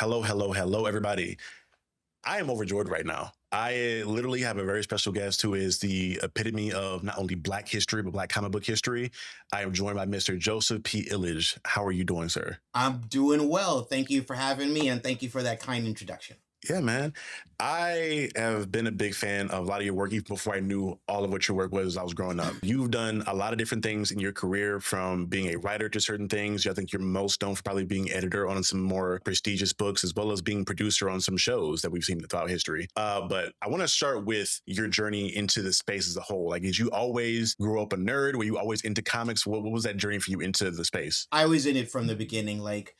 Hello, hello, hello, everybody. I am overjoyed right now. I literally have a very special guest who is the epitome of not only Black history, but Black comic book history. I am joined by Mr. Joseph P. Illidge. How are you doing, sir? I'm doing well. Thank you for having me, and thank you for that kind introduction. Yeah, man. I have been a big fan of a lot of your work even before I knew all of what your work was as I was growing up. You've done a lot of different things in your career, from being a writer to certain things. I think you're most known for probably being editor on some more prestigious books, as well as being producer on some shows that we've seen throughout history. But I want to start with your journey into the space as a whole. Like, did you always grow up a nerd? Were you always into comics? What was that journey for you into the space? I was in it from the beginning, like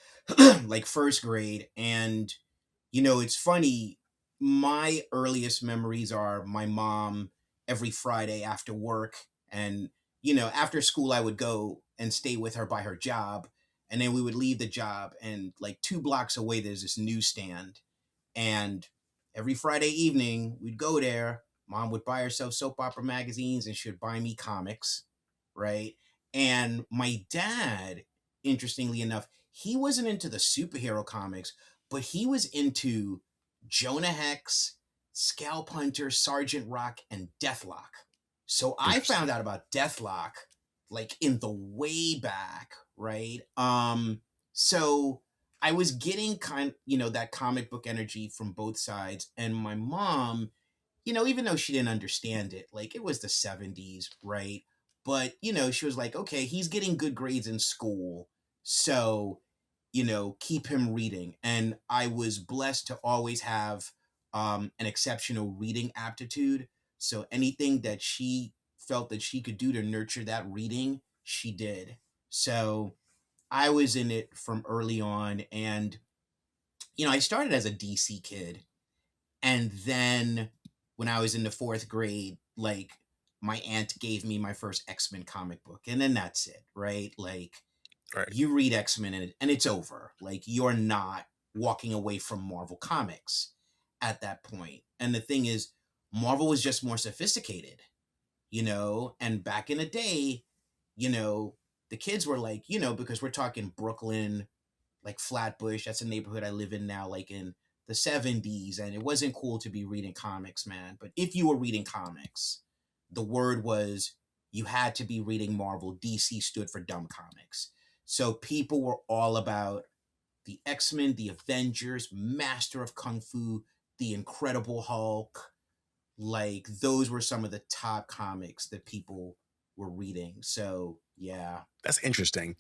like first grade, and it's funny. My earliest memories are my mom every Friday after work, and after school I would go and stay with her by her job, and then we would leave the job, and like 2 blocks away there's this newsstand, and every Friday evening we'd go there. Mom would buy herself soap opera magazines, and she would buy me comics, right? And my dad, interestingly enough, he wasn't into the superhero comics, but he was into Jonah Hex, Scalp Hunter, Sergeant Rock, and Deathlock. So I found Interesting. out about Deathlock like in the way back, right? So I was getting that comic book energy from both sides, and my mom, even though she didn't understand it, like it was the 70s, right? But, she was like, okay, he's getting good grades in school. So, keep him reading. And I was blessed to always have an exceptional reading aptitude. So anything that she felt that she could do to nurture that reading, she did. So I was in it from early on. And, I started as a DC kid, and then when I was in the fourth grade, like my aunt gave me my first X-Men comic book. And then that's it, right? Like Right. you read X-Men and it's over. Like you're not walking away from Marvel Comics at that point. And the thing is, Marvel was just more sophisticated, and back in the day, you know, the kids were like, because we're talking Brooklyn, like Flatbush. That's a neighborhood I live in now, like in the 70s. And it wasn't cool to be reading comics, man. But if you were reading comics, the word was you had to be reading Marvel. DC stood for dumb comics. So people were all about the X-Men, the Avengers, Master of Kung Fu, the Incredible Hulk. Like those were some of the top comics that people were reading. So yeah. That's interesting.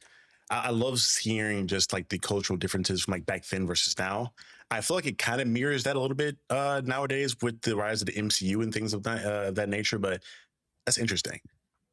I love hearing just like the cultural differences from like back then versus now. I feel like it kind of mirrors that a little bit nowadays with the rise of the MCU and things of that nature. But that's interesting.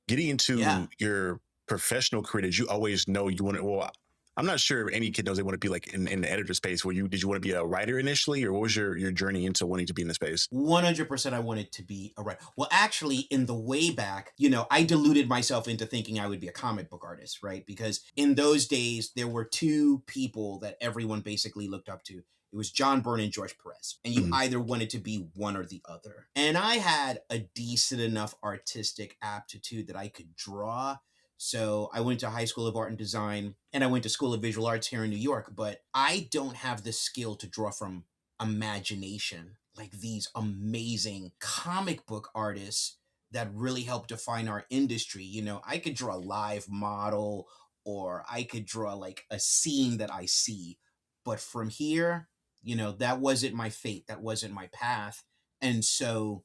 Getting Yeah. into your professional career, did you always know you want to? Well, I'm not sure if any kid knows they want to be like in the editor space. Did you want to be a writer initially, or what was your journey into wanting to be in the space? 100% I wanted to be a writer. Well, actually, in the way back, I deluded myself into thinking I would be a comic book artist, right? Because in those days, there were two people that everyone basically looked up to. It was John Byrne and George Perez. And you Mhm. either wanted to be one or the other. And I had a decent enough artistic aptitude that I could draw. So I went to High School of Art and Design, and I went to School of Visual Arts here in New York, but I don't have the skill to draw from imagination like these amazing comic book artists that really help define our industry. I could draw a live model, or I could draw like a scene that I see. But from here, that wasn't my fate. That wasn't my path. And so,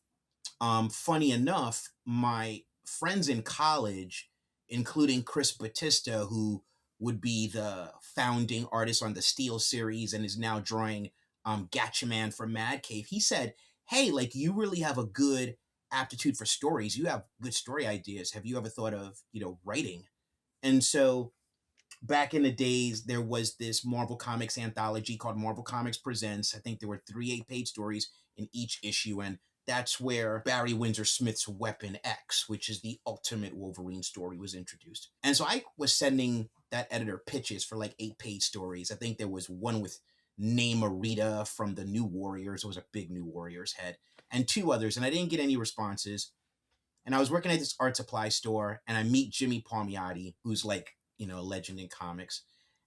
funny enough, my friends in college, including Chris Batista, who would be the founding artist on the Steel series and is now drawing Gatchaman for Mad Cave, he said, "Hey, like you really have a good aptitude for stories. You have good story ideas. Have you ever thought of writing?" And so back in the days, there was this Marvel Comics anthology called Marvel Comics Presents. I think there were 3 8-page stories in each issue, and that's where Barry Windsor Smith's Weapon X, which is the ultimate Wolverine story, was introduced. And so I was sending that editor pitches for like 8-page stories. I think there was one with Namorita from the New Warriors. It was a big New Warriors head, and 2 others, and I didn't get any responses. And I was working at this art supply store, and I meet Jimmy Palmiotti, who's like, a legend in comics.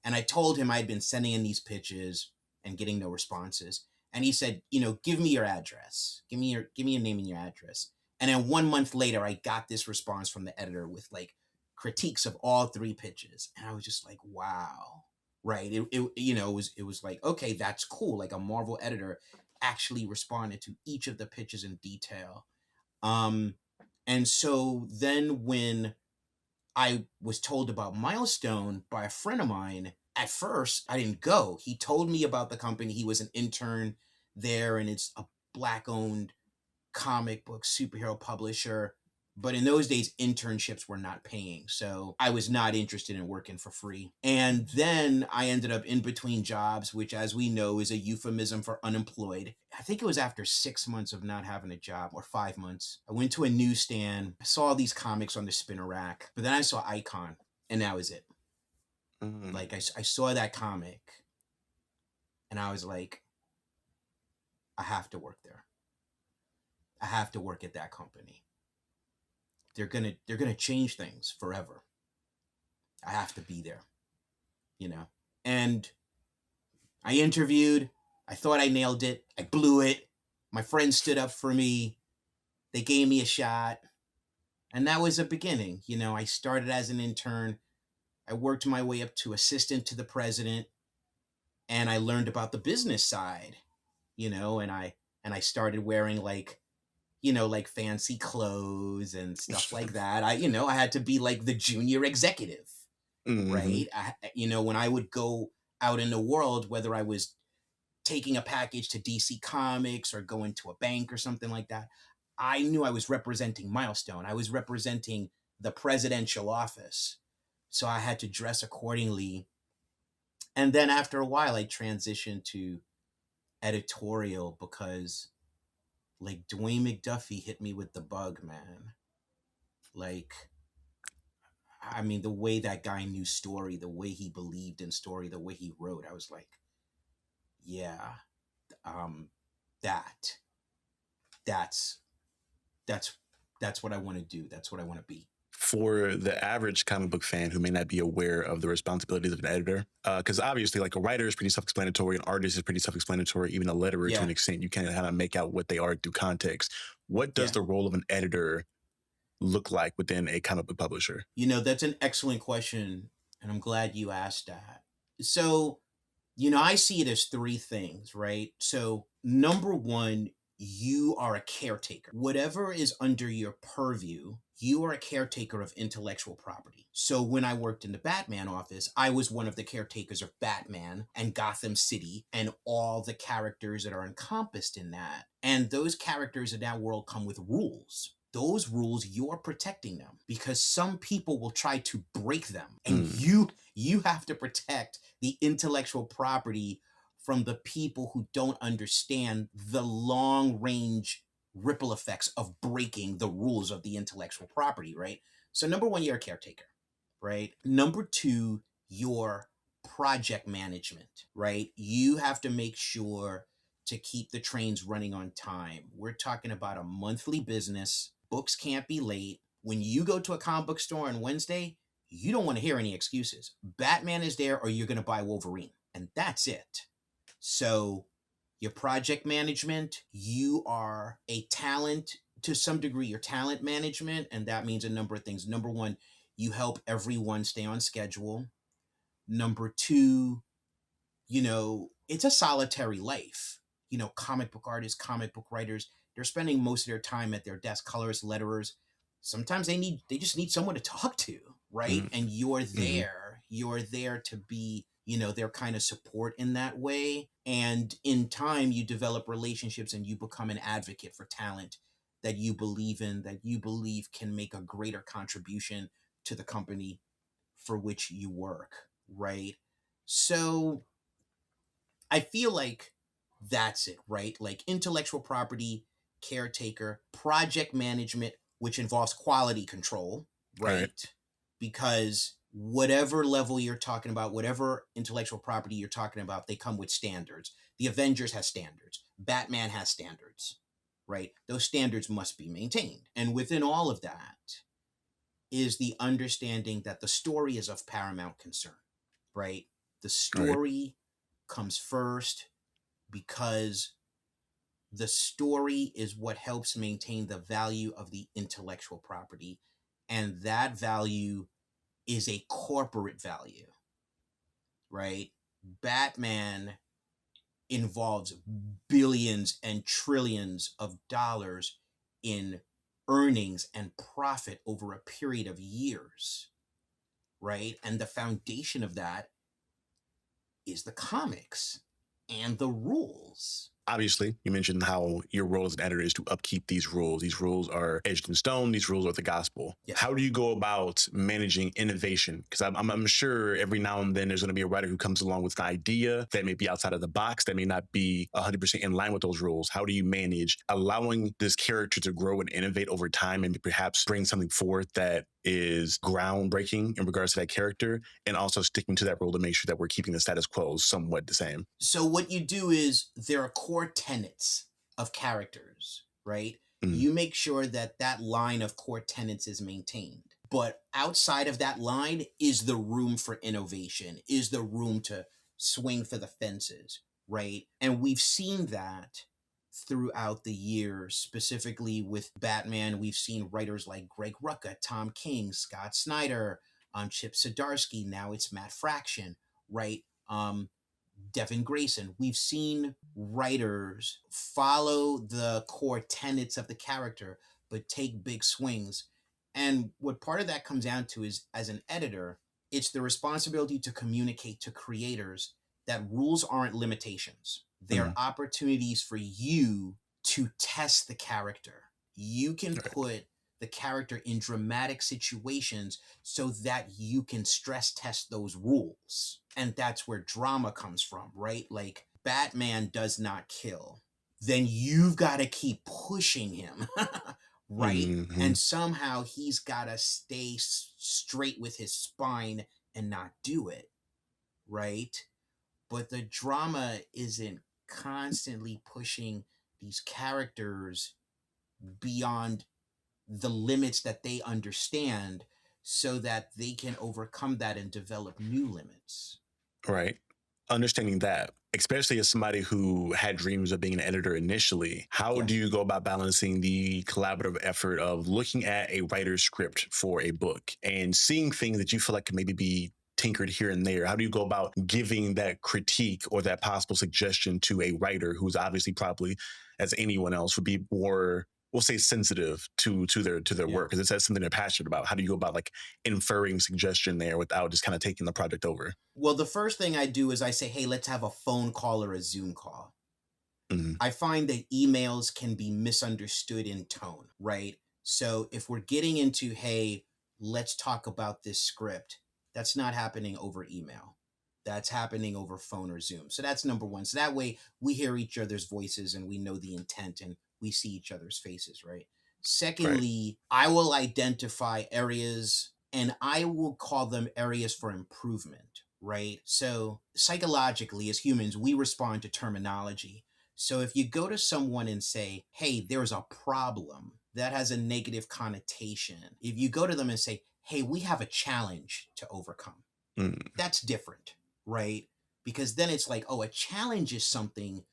And I told him I'd been sending in these pitches, and getting no responses. And he said, you know, give me your address. Give me your name and your address. And then 1 month later, I got this response from the editor with like critiques of all 3 pitches. And I was just like, wow. Right. It was like, okay, that's cool. Like a Marvel editor actually responded to each of the pitches in detail. And so then when I was told about Milestone by a friend of mine, at first I didn't go. He told me about the company. He was an intern there, and it's a Black owned comic book superhero publisher. But in those days, internships were not paying. So I was not interested in working for free. And then I ended up in between jobs, which, as we know, is a euphemism for unemployed. I think it was after 6 months of not having a job, or 5 months. I went to a newsstand, I saw these comics on the spinner rack, but then I saw Icon, and that was it. Like I saw that comic, and I was like, I have to work there. I have to work at that company. They're gonna change things forever. I have to be there, you know. And I interviewed. I thought I nailed it. I blew it. My friends stood up for me. They gave me a shot. And that was a beginning. You know, I started as an intern. I worked my way up to assistant to the president, and I learned about the business side, you know, and I started wearing like, you know, like fancy clothes and stuff like that. I had to be like the junior executive, right? When I would go out in the world, whether I was taking a package to DC Comics or going to a bank or something like that, I knew I was representing Milestone. I was representing the presidential office. So I had to dress accordingly. And then after a while, I transitioned to editorial because like Dwayne McDuffie hit me with the bug, man. Like, I mean, the way that guy knew story, the way he believed in story, the way he wrote, I was like, yeah, um, that, that's, that's what I want to do. That's what I want to be. For the average comic book fan who may not be aware of the responsibilities of an editor, because obviously, like a writer is pretty self-explanatory, an artist is pretty self-explanatory, even a letterer to an extent, you can kind of make out what they are through context. What does the role of an editor look like within a comic book publisher? You know, that's an excellent question, and I'm glad you asked that. So, you know, I see it as 3 things, right? So, number 1, you are a caretaker. Whatever is under your purview, you are a caretaker of intellectual property. So when I worked in the Batman office, I was one of the caretakers of Batman and Gotham City and all the characters that are encompassed in that. And those characters in that world come with rules. Those rules, you're protecting them because some people will try to break them, and you have to protect the intellectual property from the people who don't understand the long range ripple effects of breaking the rules of the intellectual property, right? So number 1, you're a caretaker, right? Number 2, your project management, right? You have to make sure to keep the trains running on time. We're talking about a monthly business. Books can't be late. When you go to a comic book store on Wednesday, you don't want to hear any excuses. Batman is there or you're going to buy Wolverine. And that's it. So your project management, you are a talent to some degree, your talent management. And that means a number of things. Number 1, you help everyone stay on schedule. Number 2, you know, it's a solitary life. You know, comic book artists, comic book writers, they're spending most of their time at their desk, colorists, letterers. Sometimes they just need someone to talk to, right? And you're there to be, you know, their kind of support in that way. And in time, you develop relationships and you become an advocate for talent that you believe in, that you believe can make a greater contribution to the company for which you work, right? So I feel like that's it, right? Like intellectual property, caretaker, project management, which involves quality control, right? Because whatever level you're talking about, whatever intellectual property you're talking about, they come with standards. The Avengers has standards. Batman has standards, right? Those standards must be maintained. And within all of that is the understanding that the story is of paramount concern, right? The story comes first. because the story is what helps maintain the value of the intellectual property. And that value is a corporate value, right? Batman involves billions and trillions of dollars in earnings and profit over a period of years, right? And the foundation of that is the comics and the rules. Obviously, you mentioned how your role as an editor is to upkeep these rules. These rules are edged in stone. These rules are the gospel. Yes. How do you go about managing innovation? Because I'm sure every now and then there's going to be a writer who comes along with an idea that may be outside of the box, that may not be 100% in line with those rules. How do you manage allowing this character to grow and innovate over time and perhaps bring something forth that is groundbreaking in regards to that character, and also sticking to that rule to make sure that we're keeping the status quo somewhat the same? So what you do is there are core tenets of characters, right? You make sure that that line of core tenets is maintained. But outside of that line is the room for innovation, is the room to swing for the fences, right? And we've seen that throughout the years, specifically with Batman. We've seen writers like Greg Rucka, Tom King, Scott Snyder, Chip Zdarsky. Now it's Matt Fraction, right? Devin Grayson. We've seen writers follow the core tenets of the character, but take big swings. And what part of that comes down to is, as an editor, it's the responsibility to communicate to creators that rules aren't limitations. They're opportunities for you to test the character. You can put the character in dramatic situations so that you can stress test those rules. And that's where drama comes from, right? Like, Batman does not kill. Then you've got to keep pushing him, right? And somehow he's got to stay straight with his spine and not do it, right? But the drama isn't constantly pushing these characters beyond the limits that they understand so that they can overcome that and develop new limits. Right. Understanding that, especially as somebody who had dreams of being an editor initially, how do you go about balancing the collaborative effort of looking at a writer's script for a book and seeing things that you feel like can maybe be tinkered here and there? How do you go about giving that critique or that possible suggestion to a writer who's obviously probably, as anyone else, would be more, we'll say, sensitive to their work, because it's something they're passionate about? How do you go about like inferring suggestion there without just kind of taking the project over? Well, the first thing I do is I say, hey, let's have a phone call or a Zoom call. I find that emails can be misunderstood in tone, right? So if we're getting into, hey, let's talk about this script, that's not happening over email. That's happening over phone or Zoom. So that's number one. So that way we hear each other's voices and we know the intent and we see each other's faces, right? Secondly, I will identify areas and I will call them areas for improvement, right? So psychologically, as humans, we respond to terminology. So if you go to someone and say, hey, there's a problem, that has a negative connotation. If you go to them and say, hey, we have a challenge to overcome, that's different, right? Because then it's like, oh, a challenge is something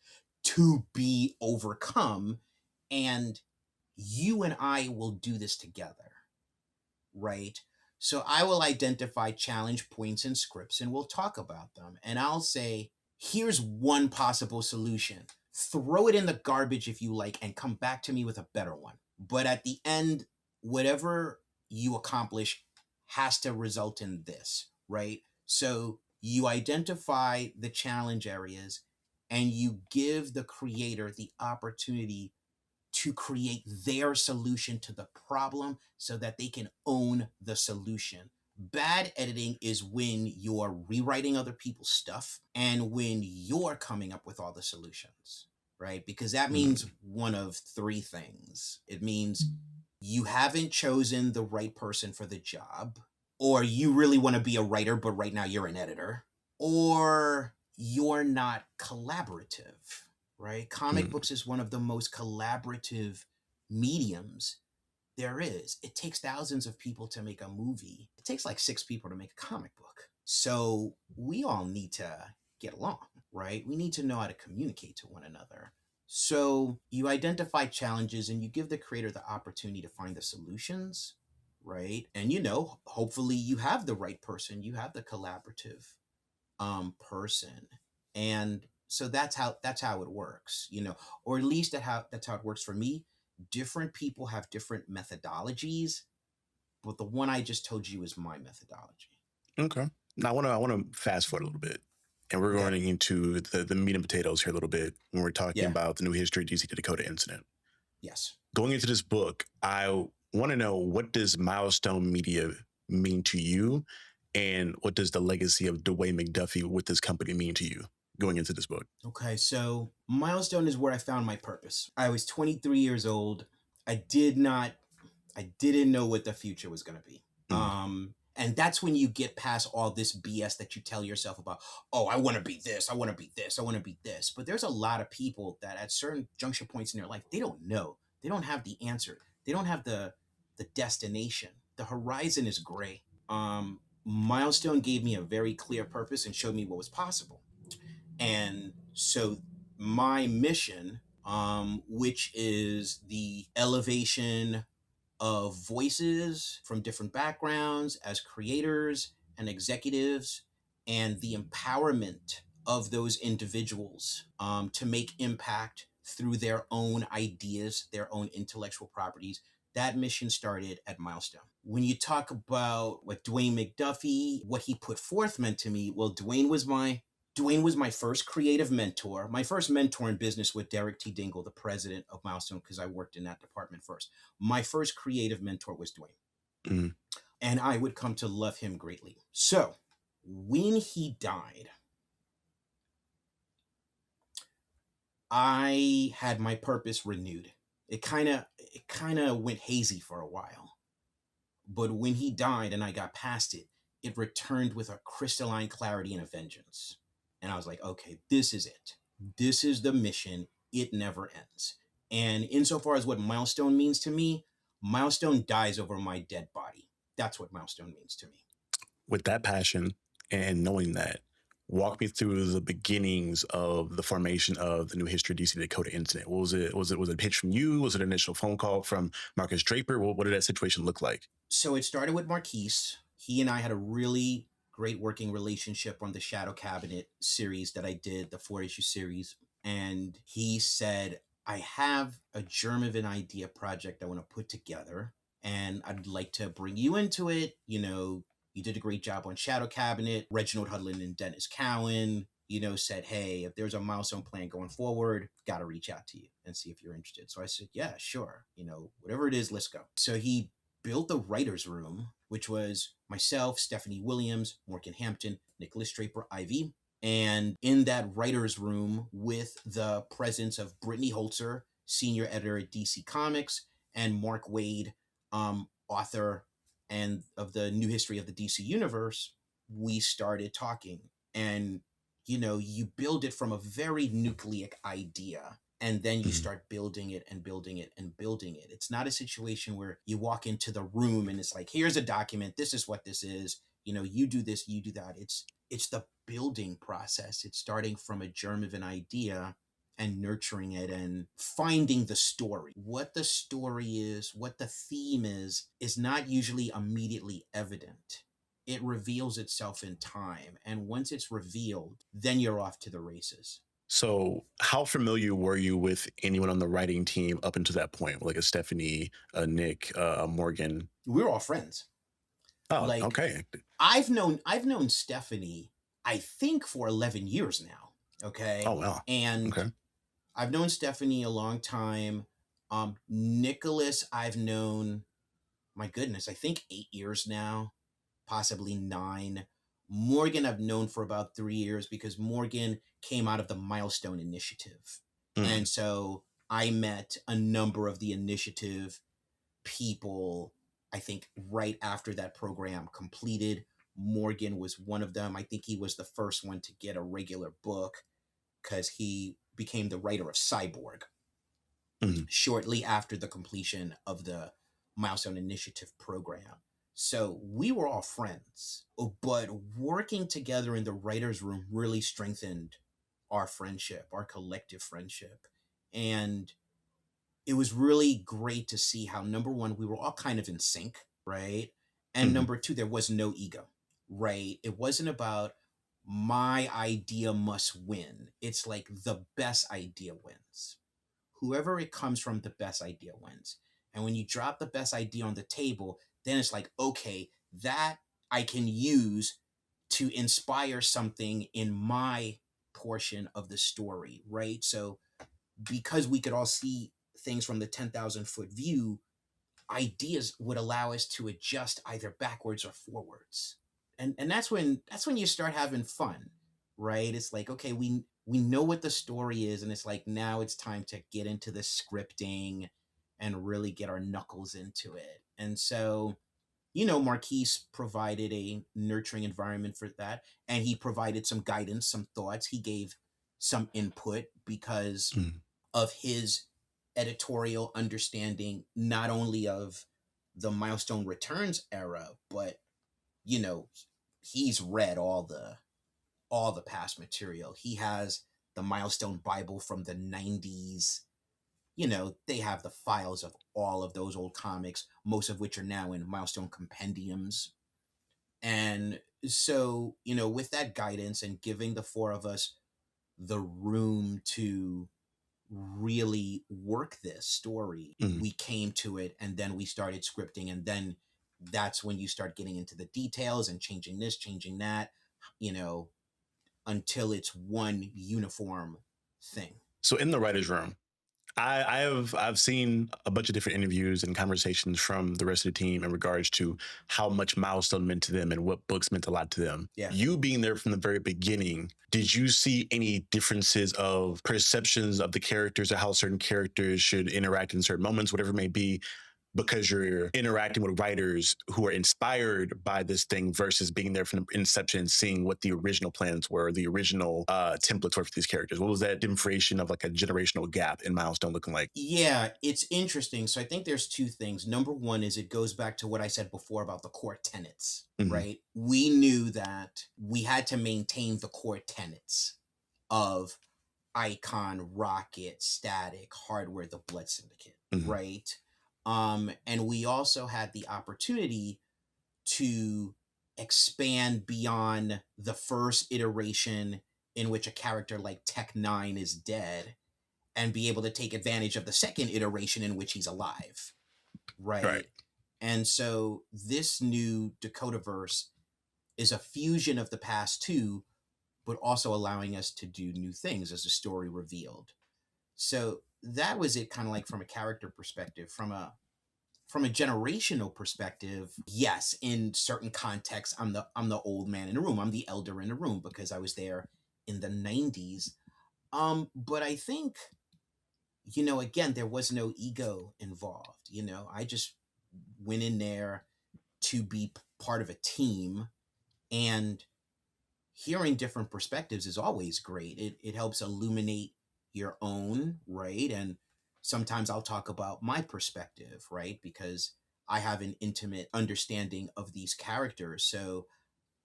to be overcome, and you and I will do this together, right? So I will identify challenge points in scripts and we'll talk about them. And I'll say, here's one possible solution. Throw it in the garbage if you like and come back to me with a better one. But at the end, whatever you accomplish has to result in this, right? So you identify the challenge areas and you give the creator the opportunity to create their solution to the problem so that they can own the solution. Bad editing is when you're rewriting other people's stuff and when you're coming up with all the solutions, right? Because that means one of three things. It means you haven't chosen the right person for the job, or you really want to be a writer, but right now you're an editor, or you're not collaborative, right? Comic books is one of the most collaborative mediums there is. It takes thousands of people to make a movie. It takes like 6 people to make a comic book. So we all need to get along, right? We need to know how to communicate to one another. So you identify challenges and you give the creator the opportunity to find the solutions, right? And hopefully you have the right person, you have the collaborative person. And so that's how it works, or at least that's how it works for me. Different people have different methodologies, but the one I just told you is my methodology. Okay. Now I want to fast forward a little bit, and we're Okay. going into the meat and potatoes here a little bit when we're talking Yeah. about the new history DC the Dakota Incident. Yes. Going into this book, I want to know, what does Milestone Media mean to you, and what does the legacy of Dwayne McDuffie with this company mean to you going into this book? Okay, so Milestone is where I found my purpose. I was 23 years old. I didn't know what the future was going to be. And that's when you get past all this BS that you tell yourself about, oh, I want to be this, I want to be this, I want to be this. But there's a lot of people that at certain juncture points in their life, they don't know. They don't have the answer. They don't have the destination. The horizon is gray. Milestone gave me a very clear purpose and showed me what was possible. And so my mission, which is the elevation of voices from different backgrounds as creators and executives, and the empowerment of those individuals to make impact through their own ideas, their own intellectual properties. That mission started at Milestone. When you talk about what Dwayne McDuffie, what he put forth meant to me, well, Dwayne was my first creative mentor. My first mentor in business with Derek T. Dingle, the president of Milestone, because I worked in that department first. My first creative mentor was Dwayne. Mm-hmm. And I would come to love him greatly. So when he died, I had my purpose renewed. It kind of went hazy for a while. But when he died and I got past it, it returned with a crystalline clarity and a vengeance. And I was like, okay, this is it. This is the mission. It never ends. And insofar as what Milestone means to me, Milestone dies over my dead body. That's what Milestone means to me. With that passion and knowing that, walk me through the beginnings of the formation of the New History DC Dakota Incident. What was it? Was it a pitch from you? Was it an initial phone call from Marcus Draper? What did that situation look like? So it started with Marquise. He and I had a really great working relationship on the Shadow Cabinet series that I did, the 4-issue series. And he said, I have a germ of an idea project I want to put together, and I'd like to bring you into it. You did a great job on Shadow Cabinet. Reginald Hudlin and Dennis Cowan, said, hey, if there's a Milestone plan going forward, got to reach out to you and see if you're interested. So I said, yeah, sure. Whatever it is, let's go. So he built the writer's room, which was myself, Stephanie Williams, Morgan Hampton, Nicholas Draper, Ivy. And in that writer's room, with the presence of Brittany Holzer, senior editor at DC Comics, and Mark Waid, author and of the New History of the DC Universe, we started talking. And, you build it from a very nucleic idea, and then you start building it and building it and building it. It's not a situation where you walk into the room and it's like, here's a document, this is what this is, you do this, you do that. It's the building process. It's starting from a germ of an idea and nurturing it and finding the story. What the story is, what the theme is not usually immediately evident. It reveals itself in time. And once it's revealed, then you're off to the races. So how familiar were you with anyone on the writing team up until that point? Like a Stephanie, Nick, Morgan? We were all friends. Oh, okay. I've known Stephanie, I think, for 11 years now. Okay. Oh, wow. And okay. I've known Stephanie a long time. Nicholas, I've known, my goodness, I think 8 years now, possibly 9. Morgan, I've known for about 3 years because Morgan came out of the Milestone Initiative. And so I met a number of the initiative people, I think, right after that program completed. Morgan was one of them. I think he was the first one to get a regular book because he became the writer of Cyborg shortly after the completion of the Milestone Initiative program. So we were all friends, but working together in the writer's room really strengthened our friendship, our collective friendship. And it was really great to see how, number one, we were all kind of in sync, right? And Mhm. number two, there was no ego, right? It wasn't about my idea must win. It's like the best idea wins. Whoever it comes from, the best idea wins. And when you drop the best idea on the table, then it's like, okay, that I can use to inspire something in my portion of the story, right? So because we could all see things from the 10,000-foot view, ideas would allow us to adjust either backwards or forwards. And that's when you start having fun, right? It's like, okay, we know what the story is, and it's like now it's time to get into the scripting and really get our knuckles into it. And so, Marquise provided a nurturing environment for that, and he provided some guidance, some thoughts. He gave some input because Mhm. of his editorial understanding, not only of the Milestone Returns era, but you know, he's read all the past material. He has the Milestone Bible from the 90s. They have the files of all of those old comics, most of which are now in Milestone compendiums. And so, with that guidance and giving the four of us the room to really work this story, Mhm. we came to it and then we started scripting. And then that's when you start getting into the details and changing this, changing that, you know, until it's one uniform thing. So in the writer's room, I've seen a bunch of different interviews and conversations from the rest of the team in regards to how much Milestone meant to them and what books meant a lot to them. Yeah. You being there from the very beginning, did you see any differences of perceptions of the characters or how certain characters should interact in certain moments, whatever it may be, because you're interacting with writers who are inspired by this thing versus being there from the inception and seeing what the original plans were, the original templates were for these characters? What was that differentiation of like a generational gap in Milestone looking like? Yeah, it's interesting. So I think there's two things. Number one is it goes back to what I said before about the core tenets, Mhm. right? We knew that we had to maintain the core tenets of Icon, Rocket, Static, Hardware, the Blood Syndicate, Mhm. right? And we also had the opportunity to expand beyond the first iteration in which a character like Tech 9 is dead and be able to take advantage of the second iteration in which he's alive, Right. right? And so this new Dakota verse is a fusion of the past two, but also allowing us to do new things as the story revealed. So that was it, kind of like from a character perspective. From a generational perspective, yes, in certain contexts, I'm the old man in the room. I'm the elder in the room because I was there in the 90s. But I think, again, there was no ego involved. I just went in there to be part of a team, and hearing different perspectives is always great. It helps illuminate your own, right? And sometimes I'll talk about my perspective, right? Because I have an intimate understanding of these characters. So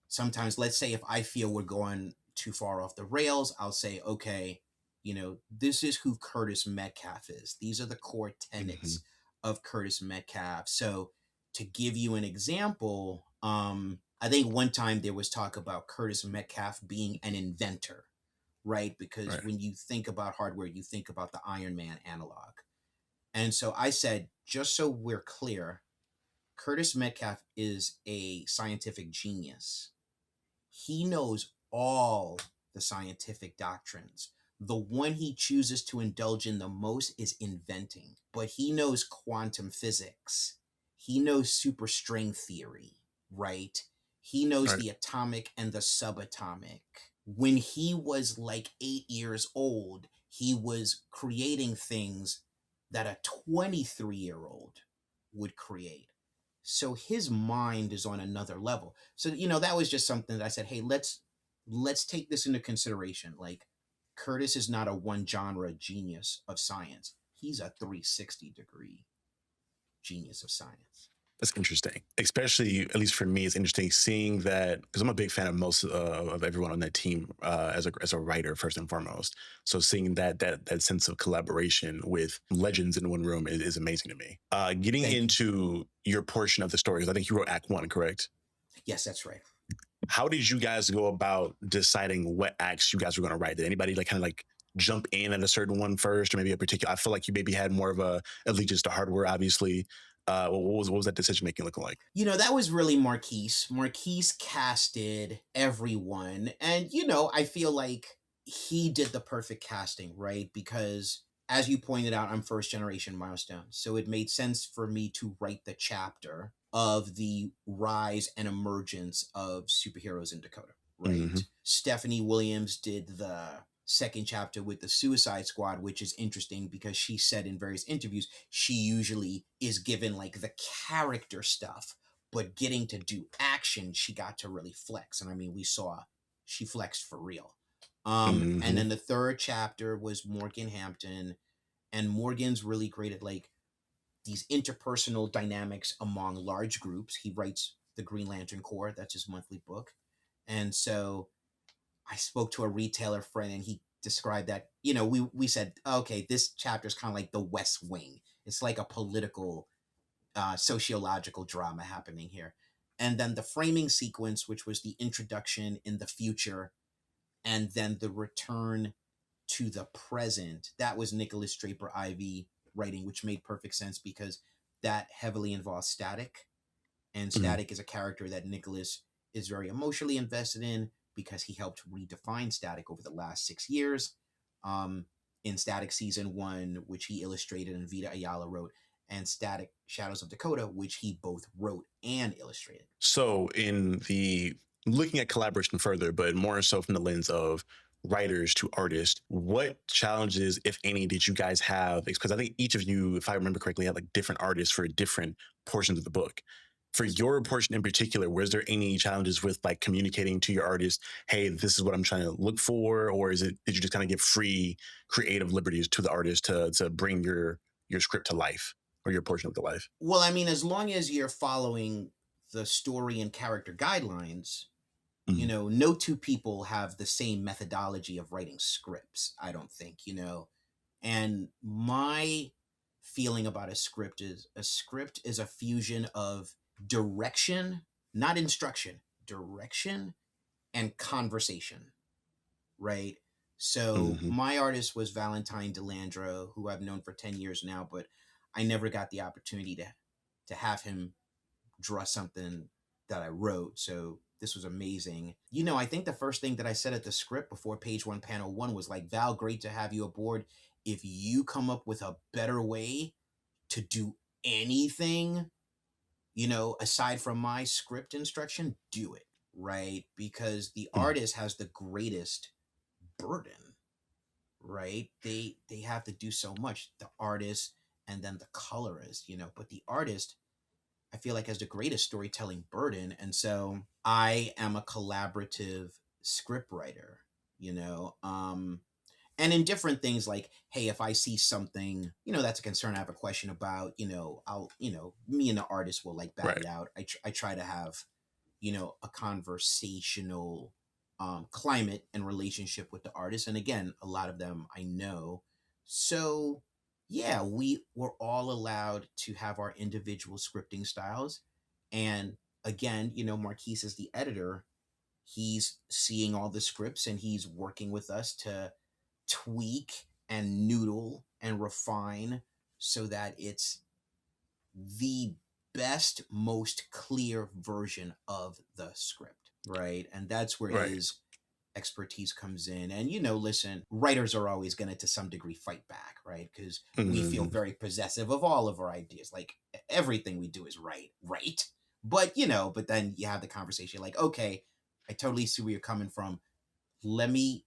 sometimes, let's say if I feel we're going too far off the rails, I'll say, okay, this is who Curtis Metcalf is. These are the core Mhm. tenets of Curtis Metcalf. So to give you an example, I think one time there was talk about Curtis Metcalf being an inventor, right? Because Right. when you think about hardware, you think about the Iron Man analog. And so I said, just so we're clear, Curtis Metcalf is a scientific genius. He knows all the scientific doctrines. The one he chooses to indulge in the most is inventing, but he knows quantum physics. He knows superstring theory, right? He knows Right. the atomic and the subatomic. When he was like 8 years old, he was creating things that a 23-year-old would create. So his mind is on another level. So that was just something that I said, hey, let's take this into consideration. Like, Curtis is not a one genre genius of science. He's a 360 degree genius of science. That's interesting, especially at least for me. It's interesting seeing that because I'm a big fan of most of everyone on that team as a writer first and foremost. So seeing that sense of collaboration with legends in one room is amazing to me. Getting Thank you. into your portion of the story, 'cause I think you wrote Act One, correct? Yes, that's right. How did you guys go about deciding what acts you guys were going to write? Did anybody like kind of like jump in at a certain one first, or maybe a particular? I feel like you maybe had more of a allegiance to hardware, obviously. What was that decision making looking like? That was really Marquise. Marquise casted everyone. And, I feel like he did the perfect casting, right? Because as you pointed out, I'm first generation Milestone. So it made sense for me to write the chapter of the rise and emergence of superheroes in Dakota, right? Hmm. Stephanie Williams did the second chapter with the Suicide Squad, which is interesting because she said in various interviews she usually is given like the character stuff, but getting to do action, she got to really flex. And I mean, we saw she flexed for real. And Hmm. then the third chapter was Morgan Hampton, and Morgan's really great at like these interpersonal dynamics among large groups. He writes the Green Lantern Corps, that's his monthly book. And so I spoke to a retailer friend and he described that, we said, okay, this chapter is kind of like the West Wing. It's like a political, sociological drama happening here. And then the framing sequence, which was the introduction in the future, and then the return to the present, that was Nicholas Draper Ivy writing, which made perfect sense because that heavily involves Static, and Hmm. Static is a character that Nicholas is very emotionally invested in because he helped redefine Static over the last 6 years. Um, in Static Season 1, which he illustrated and Vita Ayala wrote, and Static Shadows of Dakota, which he both wrote and illustrated. So, in the looking at collaboration further, but more so from the lens of writers to artists, what challenges, if any, did you guys have? Because I think each of you, if I remember correctly, had like different artists for different portions of the book. For That's your portion in particular, was there any challenges with like communicating to your artist, hey, this is what I'm trying to look for? Or did you just kind of give free creative liberties to the artist to bring your script to life or your portion of the life? well, I mean, as long as you're following the story and character guidelines, Mhm. no two people have the same methodology of writing scripts, I don't think. And my feeling about a script is a fusion of direction, not instruction, direction and conversation, right? So Mhm. my artist was Valentine Delandro, who I've known for 10 years now, but I never got the opportunity to have him draw something that I wrote. So this was amazing. I think the first thing that I said at the script before page one, panel one was like, Val, great to have you aboard. If you come up with a better way to do anything, aside from my script instruction, do it. Right. Because the Mhm. artist has the greatest burden, right? They have to do so much. The artist and then the colorist, but the artist I feel like has the greatest storytelling burden. And so I am a collaborative script writer, you know. And in different things like, hey, if I see something, that's a concern I have a question about, me and the artist will like bat Right. it out. I try to have, a conversational climate and relationship with the artist. And again, a lot of them I know. So yeah, we were all allowed to have our individual scripting styles. And again, Marquise is the editor. He's seeing all the scripts and he's working with us to tweak and noodle and refine so that it's the best, most clear version of the script, right? And that's where Right. his expertise comes in. And listen, writers are always going to some degree fight back, right? Because we feel Mhm. very possessive of all of our ideas. Like everything we do is right? But then you have the conversation like, okay, I totally see where you're coming from. Let me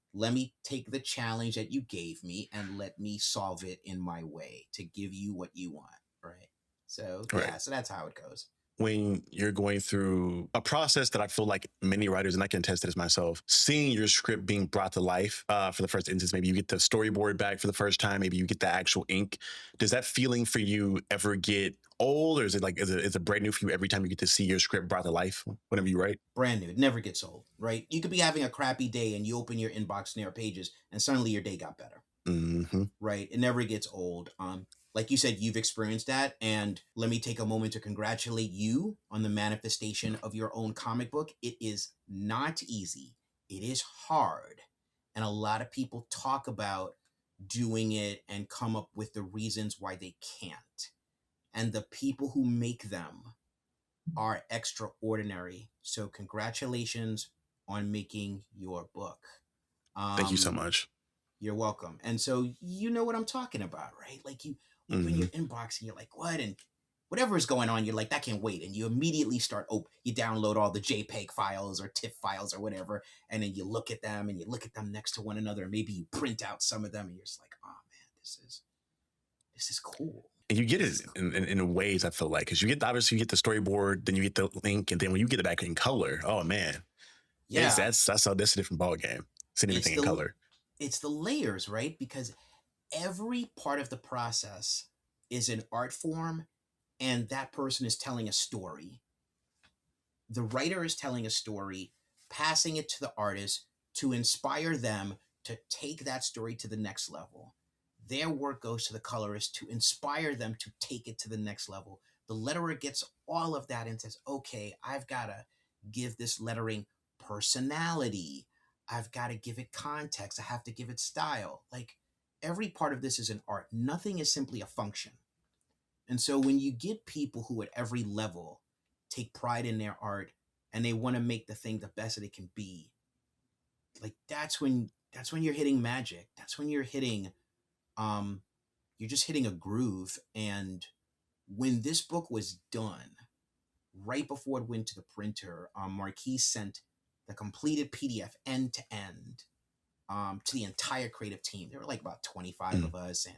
take the challenge that you gave me and let me solve it in my way to give you what you want, right? So Right. yeah, so that's how it goes. when you're going through a process that I feel like many writers, and I can attest to this myself, seeing your script being brought to life for the first instance, maybe you get the storyboard back for the first time, maybe you get the actual ink. Does that feeling for you ever get old, or is it like, is it brand new for you every time you get to see your script brought to life whenever you write? Brand new. It never gets old, right? You could be having a crappy day and you open your inbox near pages and suddenly your day got better, Hmm. right? It never gets old. Like you said, you've experienced that. And let me take a moment to congratulate you on the manifestation of your own comic book. It is not easy. It is hard. And a lot of people talk about doing it and come up with the reasons why they can't. And the people who make them are extraordinary. So congratulations on making your book. Thank you so Um, much. you're welcome. And so you know what I'm talking about, right? Like you open Hmm. your inbox and you're like, what? And whatever is going on, you're like, that can't wait. And you immediately you download all the JPEG files or TIFF files or whatever. And then you look at them and you look at them next to one another. And maybe you print out some of them and you're just like, oh man, this is cool. And you get This it is cool. in ways, I feel like, because you get, obviously you get the storyboard, then you get the link, and then when you get it back in color, oh man, Yeah. that's a different ball game. Seeing It's everything in the color. it's the layers, right? Because every part of the process is an art form and that person is telling a story. The writer is telling a story, passing it to the artist to inspire them to take that story to the next level. Their work goes to the colorist to inspire them to take it to the next level. The letterer gets all of that and says, okay, I've got to give this lettering personality. I've got to give it context. I have to give it style. Like every part of this is an art. Nothing is simply a function. And so when you get people who at every level take pride in their art and they want to make the thing the best that it can be, like that's when you're hitting magic. That's when um you're just hitting a groove. And when this book was done, right before it went to the printer, Marquis sent the completed PDF end to end to the entire creative team. There were like about 25 Mm. of us, and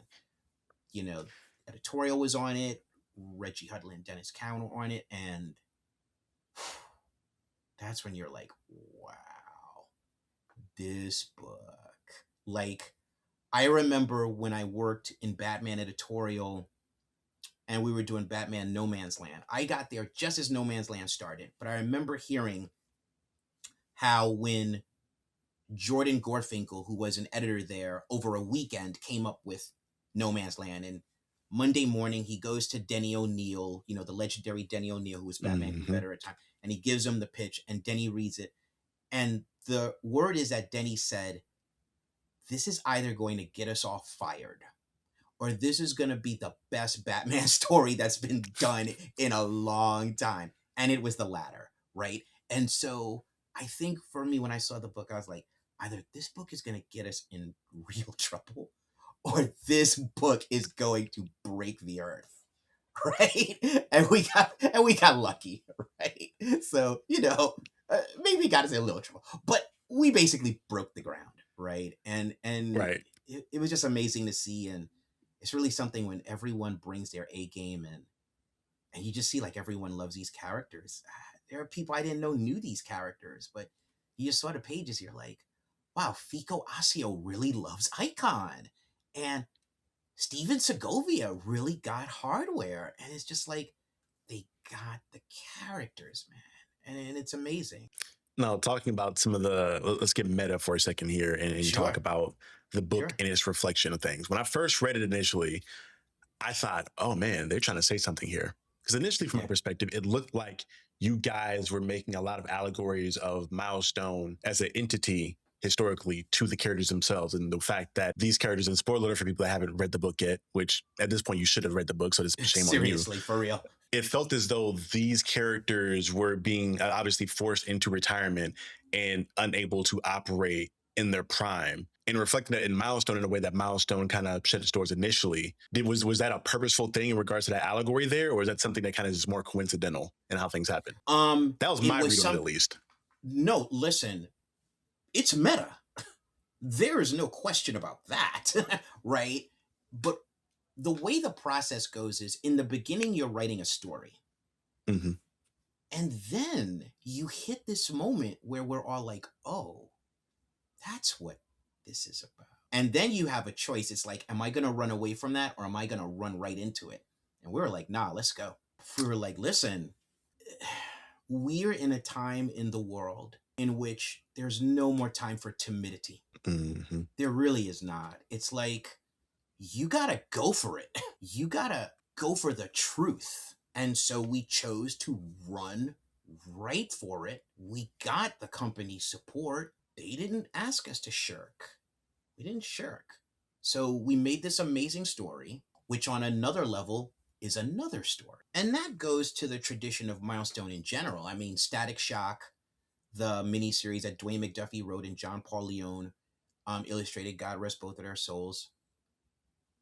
you know, editorial was on it, Reggie Hudlin and Dennis Cowan were on it, and that's when you're like, wow, this book. Like, I remember when I worked in Batman editorial and we were doing Batman No Man's Land. I got there just as No Man's Land started, but I remember hearing how when Jordan Gorfinkel, who was an editor there, over a weekend came up with No Man's Land. And Monday morning, he goes to Denny O'Neil, the legendary Denny O'Neil, who was Batman Hmm. Confederate at the time, and he gives him the pitch, and Denny reads it. And the word is that Denny said, this is either going to get us all fired or this is going to be the best Batman story that's been done in a long time. And it was the latter, right? And so I think for me, when I saw the book, I was like, either this book is going to get us in real trouble or this book is going to break the earth. Right. And we got lucky. Right. So, maybe got us in a little trouble, but we basically broke the ground. Right. And Right. it was just amazing to see. And it's really something when everyone brings their A game and you just see like everyone loves these characters. There are people I didn't know knew these characters, but you just saw the pages. You're like, wow, Fico Asio really loves Icon. And Steven Segovia really got Hardware. And it's just like, they got the characters, man. And it's amazing. Now, talking about some of let's get meta for a second here, and talk Sure. about the book Sure. and its reflection of things. When I first read it initially, I thought, oh man, they're trying to say something here. Because initially, from my Yeah. perspective, it looked like you guys were making a lot of allegories of Milestone as an entity historically to the characters themselves, and the fact that these characters, and spoiler alert for people that haven't read the book yet, which at this point you should have read the book, so this shame on you. Seriously, for real. It felt as though these characters were being obviously forced into retirement and unable to operate in their prime, and reflecting that in Milestone in a way that Milestone kind of shut its doors initially. Was that a purposeful thing in regards to that allegory there, or is that something that kind of is more coincidental in how things happen? That was It my was read on it, some at least. no, listen, it's meta. There is no question about that. Right? But the way the process goes is in the beginning, you're writing a story. Hmm. And then you hit this moment where we're all like, oh, that's what this is about. And then you have a choice. It's like, am I going to run away from that, or am I going to run right into it? And we were like, nah, let's go. We were like, listen, we're in a time in the world in which there's no more time for timidity. Mm-hmm. There really is not. It's like, you got to go for it. You got to go for the truth. And so we chose to run right for it. We got the company's support. They didn't ask us to shirk. We didn't shirk. So we made this amazing story, which on another level is another story. And that goes to the tradition of Milestone in general. I mean, Static Shock, the miniseries that Dwayne McDuffie wrote and John Paul Leone illustrated, God rest both of their souls,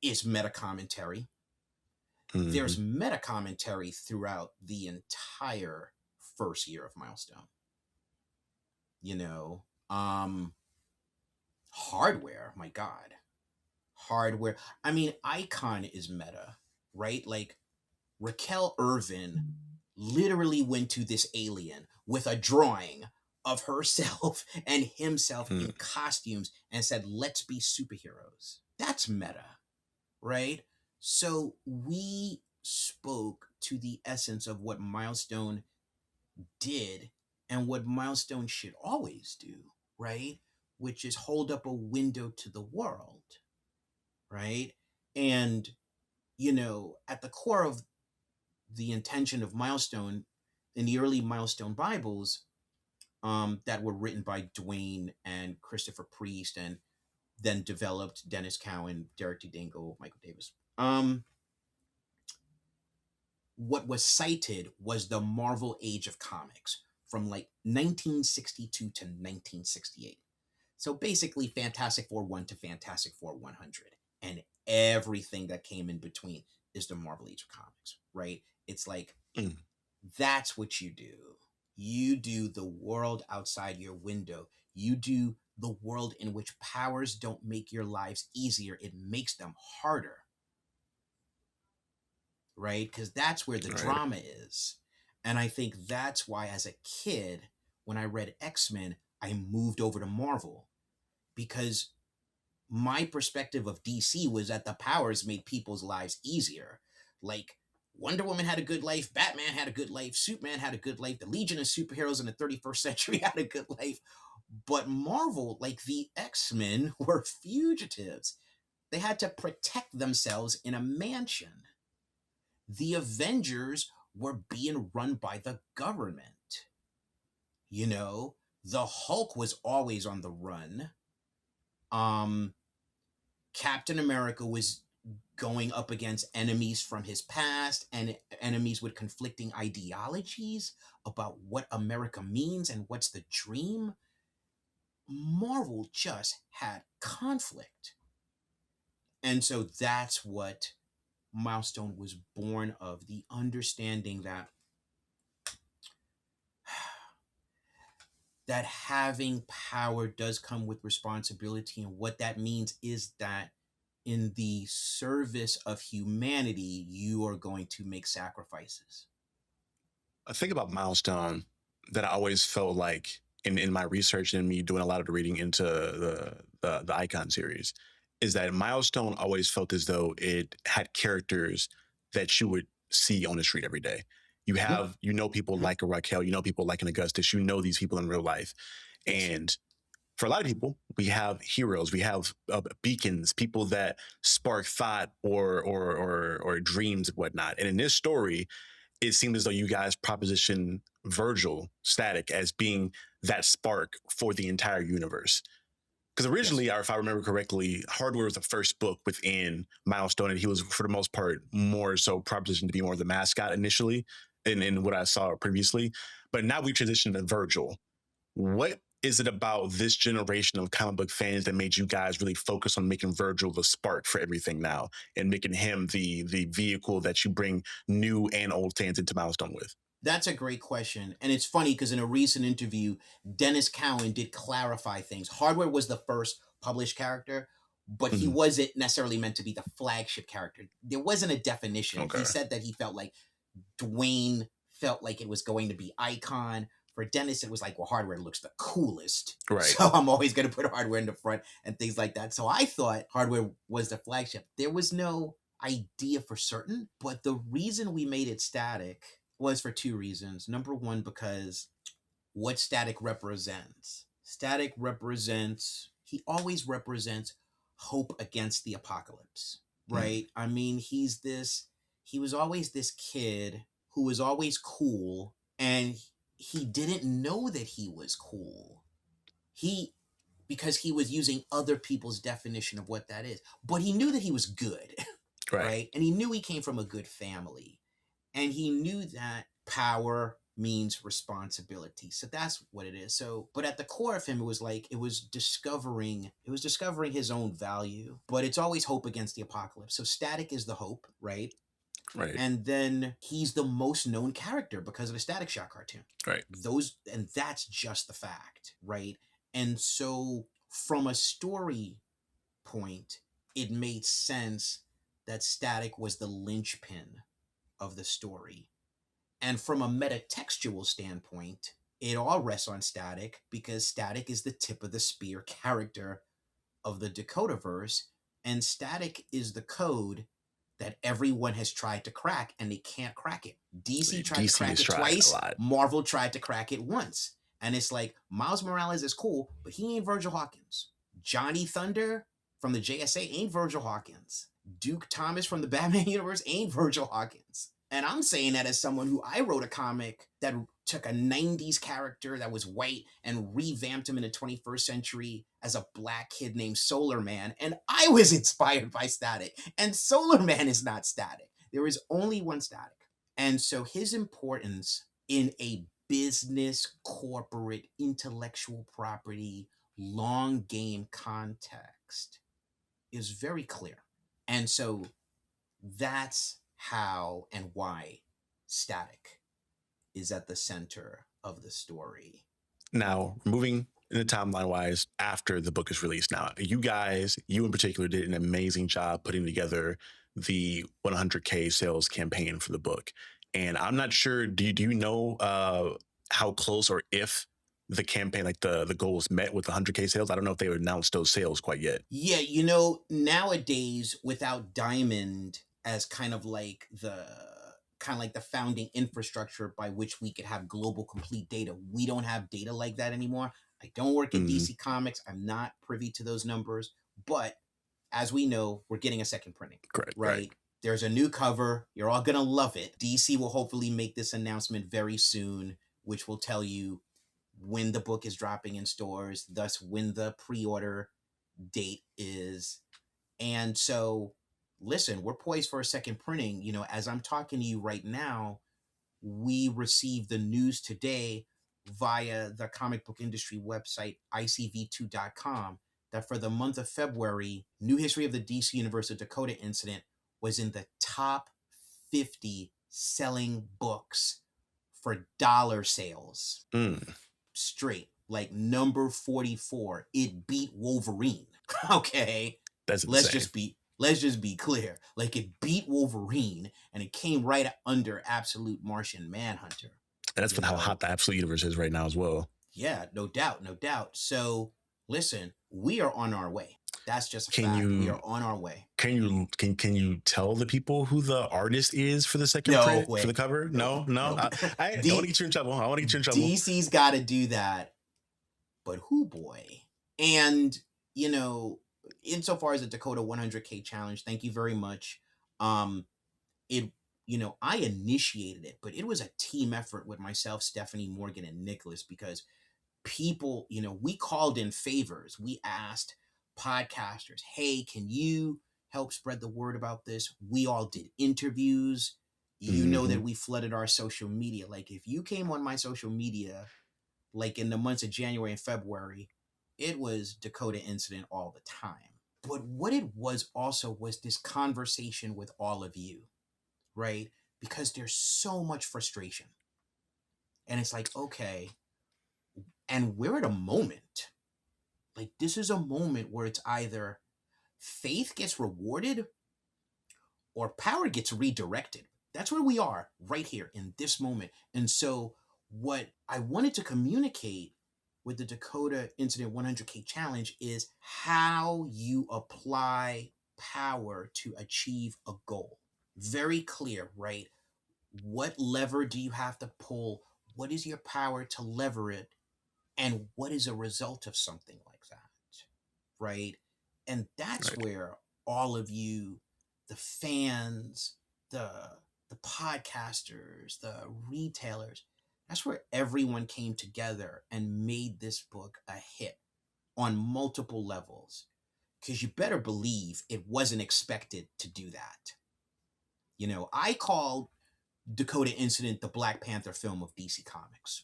is meta commentary. Mm-hmm. There's meta commentary throughout the entire first year of Milestone. You know, Hardware, my God. Hardware. I mean, Icon is meta, right? Like, Raquel Irvin literally went to this alien with a drawing of herself and himself in costumes and said, let's be superheroes. That's meta, right? So we spoke to the essence of what Milestone did and what Milestone should always do, right? Which is hold up a window to the world, right? And, you know, at the core of the intention of Milestone in the early Milestone Bibles that were written by Dwayne and Christopher Priest and then developed Dennis Cowan, Derek T. Dingle, Michael Davis. What was cited was the Marvel Age of Comics from like 1962 to 1968. So basically Fantastic Four 1 to Fantastic Four 100. And everything that came in between is the Marvel Age of Comics, right? It's like, that's what you do. You do the world outside your window. You do the world in which powers don't make your lives easier. It makes them harder. Right? Because that's where the drama is. And I think that's why, as a kid, when I read X-Men, I moved over to Marvel. Because my perspective of DC was that the powers made people's lives easier. Like, Wonder Woman had a good life, Batman had a good life, Superman had a good life, the Legion of Superheroes in the 31st century had a good life. But Marvel, like the X-Men, were fugitives. They had to protect themselves in a mansion. The Avengers were being run by the government. You know, the Hulk was always on the run. Captain America was going up against enemies from his past and enemies with conflicting ideologies about what America means and what's the dream. Marvel just had conflict. And so that's what Milestone was born of, the understanding that having power does come with responsibility. And what that means is that in the service of humanity, you are going to make sacrifices. A thing about Milestone that I always felt like in my research and me doing a lot of the reading into the Icon series is that Milestone always felt as though it had characters that you would see on the street every day. You have, you know, people like a Raquel, you know, people like an Augustus, you know, these people in real life. And for a lot of people, we have heroes, we have beacons, people that spark thought or dreams and whatnot. And in this story, it seemed as though you guys propositioned Virgil Static as being that spark for the entire universe. Because originally, if I remember correctly, Hardware was the first book within Milestone, and he was, for the most part, more so propositioned to be more of the mascot initially in what I saw previously. But now we transitioned to Virgil. What is it about this generation of comic book fans that made you guys really focus on making Virgil the spark for everything now and making him the vehicle that you bring new and old fans into Milestone with? That's a great question. And it's funny because in a recent interview, Dennis Cowan did clarify things. Hardware was the first published character, but he wasn't necessarily meant to be the flagship character. There wasn't a definition. He said that he felt like Dwayne felt like it was going to be icon. For Dennis, it was like, well, hardware looks the coolest. Right. So I'm always going to put hardware in the front and things like that. So I thought hardware was the flagship. There was no idea for certain, but the reason we made it static was for two reasons. Number one, because what static represents. Static represents, he always represents hope against the apocalypse, right? I mean, he was always this kid who was always cool, and he didn't know that he was cool. Because he was using other people's definition of what that is, but he knew that he was good, right? And he knew he came from a good family, and he knew that power means responsibility. So that's what it is. So, but at the core of him, it was discovering his own value, but it's always hope against the apocalypse. So Static is the hope, right? Right. And then he's the most known character because of the Static Shock cartoon. Right. And that's just the fact, right? And so from a story point, it made sense that Static was the linchpin of the story. And from a metatextual standpoint, it all rests on Static because Static is the tip of the spear character of the Dakotaverse, and Static is the code that everyone has tried to crack and they can't crack it. DC tried to crack it twice. Marvel tried to crack it once. And it's like, Miles Morales is cool, but he ain't Virgil Hawkins. Johnny Thunder from the JSA ain't Virgil Hawkins. Duke Thomas from the Batman universe ain't Virgil Hawkins. And I'm saying that as someone who I wrote a comic that took a 90s character that was white and revamped him in the 21st century as a black kid named Solar Man. And I was inspired by Static. And Solar Man is not Static. There is only one Static. And so his importance in a business, corporate, intellectual property, long game context is very clear. And so that's how and why Static is at the center of the story. Now, moving in the timeline wise, after the book is released, now you in particular did an amazing job putting together the 100K sales campaign for the book. And I'm not sure, do you know how close or if the campaign, like the goal was met with 100K sales? I don't know if they announced those sales quite yet. Yeah, nowadays without Diamond as kind of like the founding infrastructure by which we could have global complete data, we don't have data like that anymore. I don't work at DC Comics. I'm not privy to those numbers, but as we know, we're getting a second printing. Correct. Right? There's a new cover. You're all going to love it. DC will hopefully make this announcement very soon, which will tell you when the book is dropping in stores, thus when the pre-order date is. And so, listen, we're poised for a second printing. As I'm talking to you right now, we received the news today via the comic book industry website, icv2.com, that for the month of February, New History of the DC Universe, the Dakota Incident, was in the top 50 selling books for dollar sales. Straight, like number 44. It beat Wolverine. Okay. That's insane. Let's just be clear. Like, it beat Wolverine, and it came right under Absolute Martian Manhunter. And that's how hot the Absolute Universe is right now as well. Yeah, no doubt. So, listen, we are on our way. That's just a fact. We are on our way. Can you tell the people who the artist is for the second print for the cover? No. I don't want to get you in trouble. DC's got to do that, but who boy? And insofar as the Dakota 100K challenge, thank you very much. I initiated it, but it was a team effort with myself, Stephanie, Morgan, and Nicholas, because people, we called in favors. We asked podcasters, hey, can you help spread the word about this? We all did interviews. You know that we flooded our social media. Like, if you came on my social media, like in the months of January and February, it was Dakota Incident all the time. But what it was also was this conversation with all of you, right? Because there's so much frustration. And it's like, okay, and we're at a moment. Like, this is a moment where it's either faith gets rewarded or power gets redirected. That's where we are right here in this moment. And so what I wanted to communicate with the Dakota Incident 100K challenge is how you apply power to achieve a goal. Very clear, right? What lever do you have to pull? What is your power to lever it? And what is a result of something like that? Right? And that's Right. where all of you, the fans, the the podcasters, the retailers, that's where everyone came together and made this book a hit on multiple levels. Because you better believe it wasn't expected to do that. You know, I call Dakota Incident the Black Panther film of DC Comics,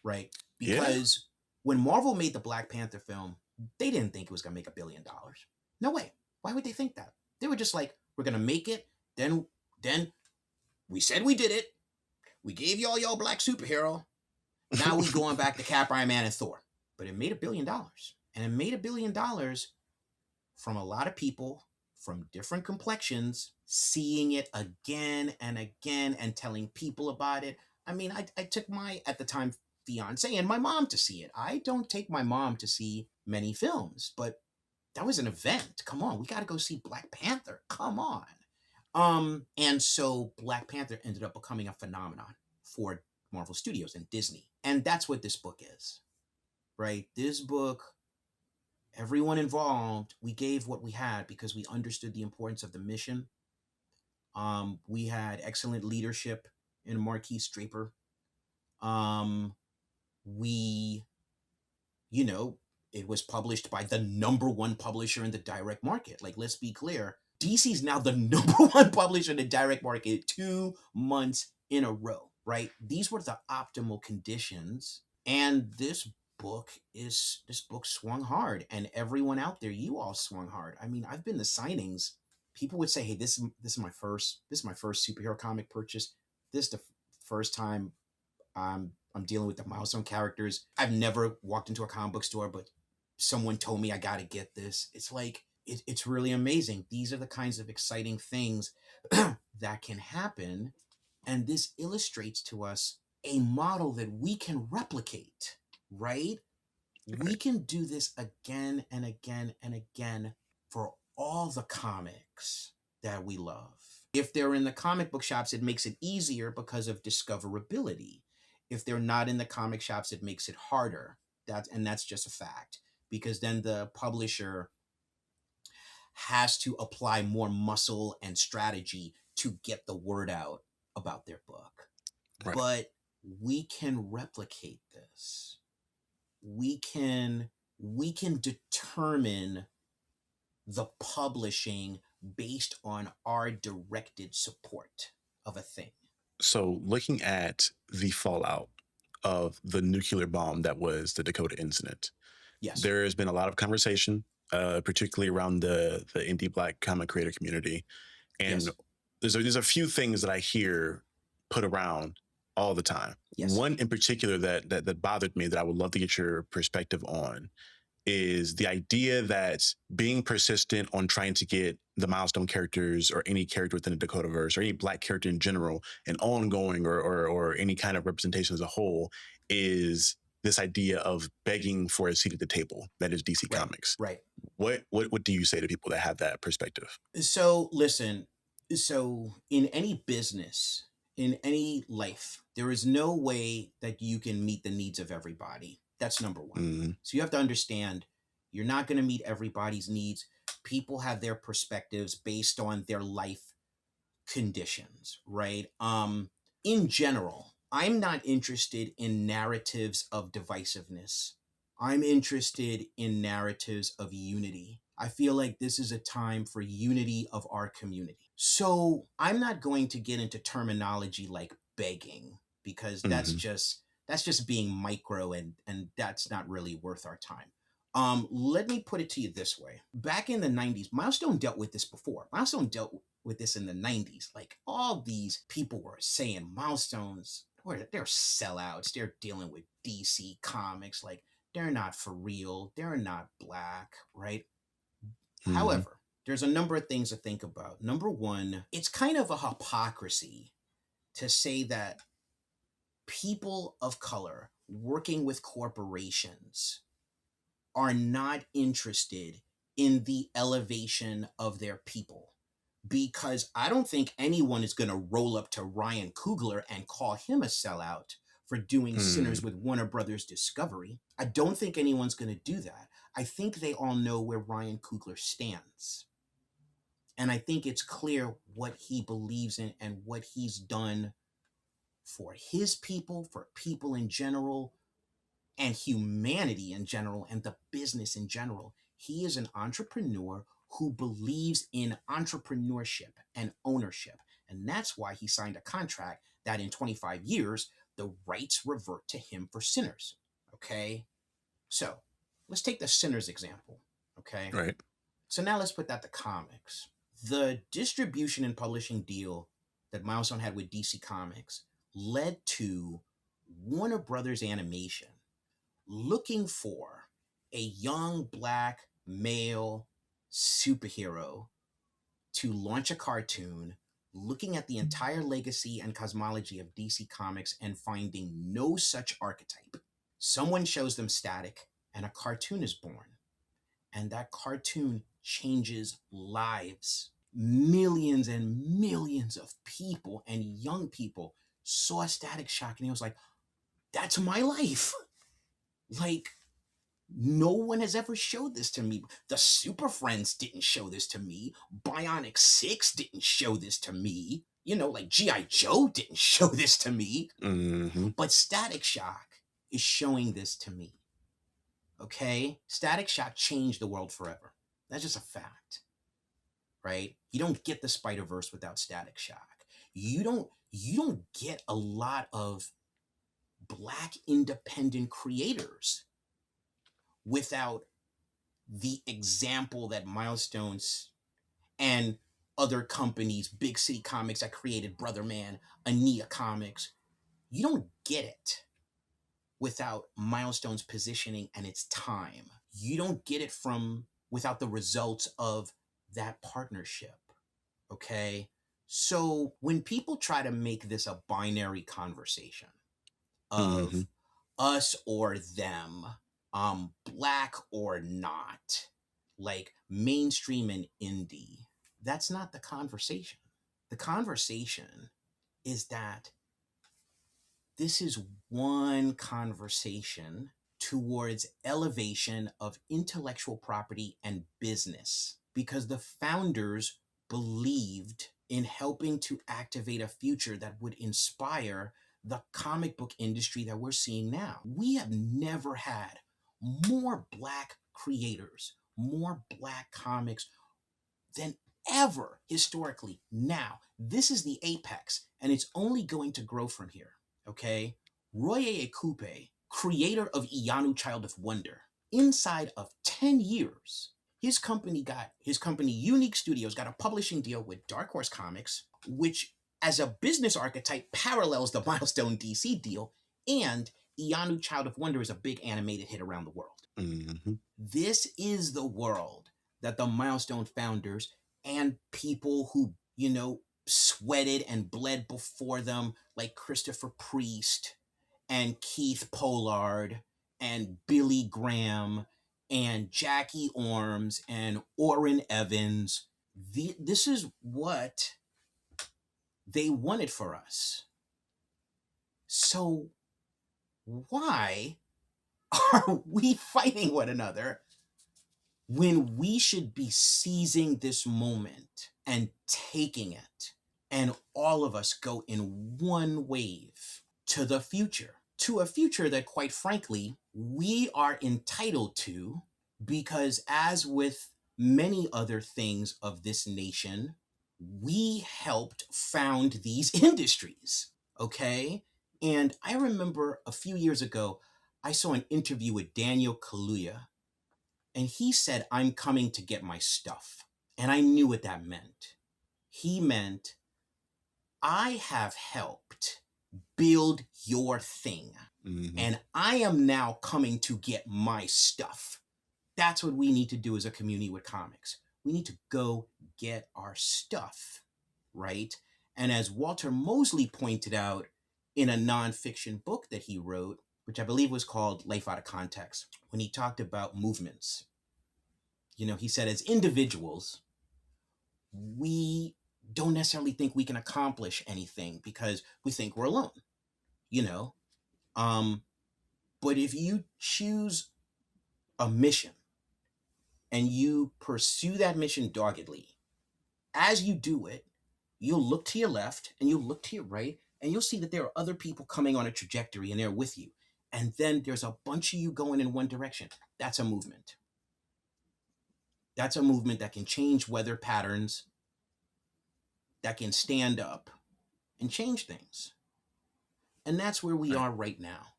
right? Yeah. Because when Marvel made the Black Panther film, they didn't think it was going to make $1 billion. No way. Why would they think that? They were just like, we're going to make it. Then we said we did it. We gave y'all black superhero. Now we going back to Cap, Iron Man, and Thor. But it made $1 billion. And it made $1 billion from a lot of people from different complexions seeing it again and again and telling people about it. I mean, I took my, at the time, fiance and my mom to see it. I don't take my mom to see many films, but that was an event. Come on, we got to go see Black Panther. Come on. And so Black Panther ended up becoming a phenomenon for Marvel Studios and Disney. And that's what this book is, right? This book, everyone involved, we gave what we had because we understood the importance of the mission. We had excellent leadership in Marquise Draper. We, you know, it was published by the #1 publisher in the direct market. Like, let's be clear, DC's now the #1 publisher in the direct market 2 months in a row, right? These were the optimal conditions. And this book swung hard, and everyone out there, you all swung hard. I mean, I've been to signings. People would say, hey, this is my first superhero comic purchase. This is the first time I'm dealing with the Milestone characters. I've never walked into a comic book store, but someone told me I got to get this. It's like, it's really amazing. These are the kinds of exciting things that can happen. And this illustrates to us a model that we can replicate, right? We can do this again and again and again for all the comics that we love. If they're in the comic book shops, it makes it easier because of discoverability. If they're not in the comic shops, it makes it harder. That's just a fact, because then the publisher has to apply more muscle and strategy to get the word out about their book. Right. But we can replicate this. We can determine the publishing based on our directed support of a thing. So, looking at the fallout of the nuclear bomb that was the Dakota Incident, Yes. there has been a lot of conversation, particularly around the indie Black comic creator community, and Yes. there's a few things that I hear put around all the time. Yes. One in particular that bothered me that I would love to get your perspective on is the idea that being persistent on trying to get the Milestone characters or any character within the Dakotaverse or any Black character in general an ongoing or any kind of representation as a whole is this idea of begging for a seat at the table that is DC Comics. Right. What do you say to people that have that perspective? So listen, so in any business, in any life, there is no way that you can meet the needs of everybody. That's number one. Mm, So you have to understand you're not going to meet everybody's needs. People have their perspectives based on their life conditions, right? In general, I'm not interested in narratives of divisiveness. I'm interested in narratives of unity. I feel like this is a time for unity of our community. So I'm not going to get into terminology like begging, because that's just being micro, and that's not really worth our time. Let me put it to you this way. Back in the 90s, Milestone dealt with this before. Milestone dealt with this in the 90s. Like, all these people were saying Milestones, they're sellouts. They're dealing with DC Comics. Like, they're not for real. They're not Black, right? mm, However, there's a number of things to think about. Number one, it's kind of a hypocrisy to say that people of color working with corporations are not interested in the elevation of their people. Because I don't think anyone is going to roll up to Ryan Coogler and call him a sellout for doing Sinners Mm. with Warner Brothers Discovery. I don't think anyone's going to do that. I think they all know where Ryan Coogler stands. And I think it's clear what he believes in and what he's done for his people, for people in general, and humanity in general, and the business in general. He is an entrepreneur who believes in entrepreneurship and ownership. And that's why he signed a contract that in 25 years, the rights revert to him for Sinners. Okay? So let's take the Sinners example. Okay? Right. So now let's put that to comics. The distribution and publishing deal that Milestone had with DC Comics led to Warner Brothers Animation looking for a young black male superhero to launch a cartoon, looking at the entire legacy and cosmology of DC Comics and finding no such archetype. Someone shows them Static, and a cartoon is born. And that cartoon changes lives. Millions and millions of people and young people saw Static Shock, and it was like, that's my life. Like, no one has ever showed this to me. The Super Friends didn't show this to me. Bionic 6 didn't show this to me. You know, like G.I. Joe didn't show this to me. Mm-hmm. But Static Shock is showing this to me. Okay? Static Shock changed the world forever. That's just a fact. Right? You don't get the Spider-Verse without Static Shock. You don't get a lot of black independent creators without the example that Milestones and other companies, Big City Comics that created Brother Man, Ania Comics, you don't get it without Milestone's positioning and its time. You don't get it without the results of that partnership. Okay? So when people try to make this a binary conversation of Mm-hmm. us or them, black or not, like mainstream and indie, that's not the conversation. The conversation is that this is one conversation towards elevation of intellectual property and business, because the founders believed in helping to activate a future that would inspire the comic book industry that we're seeing now. We have never had more black creators, more black comics than ever historically. Now, this is the apex, and it's only going to grow from here. Okay? Roye Ekupe, creator of Iyanu Child of Wonder, inside of 10 years, his company Unique Studios got a publishing deal with Dark Horse Comics, which as a business archetype parallels the Milestone DC deal, and Iyanu Child of Wonder is a big animated hit around the world. Mm-hmm. This is the world that the Milestone founders and people who, sweated and bled before them, like Christopher Priest and Keith Pollard and Billy Graham and Jackie Orms and Orrin Evans. This is what they wanted for us. So why are we fighting one another when we should be seizing this moment and taking it, and all of us go in one wave to the future, to a future that, quite frankly, we are entitled to, because as with many other things of this nation, we helped found these industries, okay? And I remember a few years ago, I saw an interview with Daniel Kaluuya, and he said, "I'm coming to get my stuff." And I knew what that meant. He meant, I have helped build your thing, Mm-hmm. and I am now coming to get my stuff. That's what we need to do as a community with comics. We need to go get our stuff, right? And as Walter Mosley pointed out in a nonfiction book that he wrote, which I believe was called Life Out of Context, when he talked about movements, he said, as individuals, we don't necessarily think we can accomplish anything because we think we're alone, you know? Um, but if you choose a mission and you pursue that mission doggedly, as you do it, you'll look to your left and you'll look to your right, and you'll see that there are other people coming on a trajectory and they're with you. And then there's a bunch of you going in one direction. That's a movement. That's a movement that can change weather patterns, that can stand up and change things. And that's where we Right. are right now.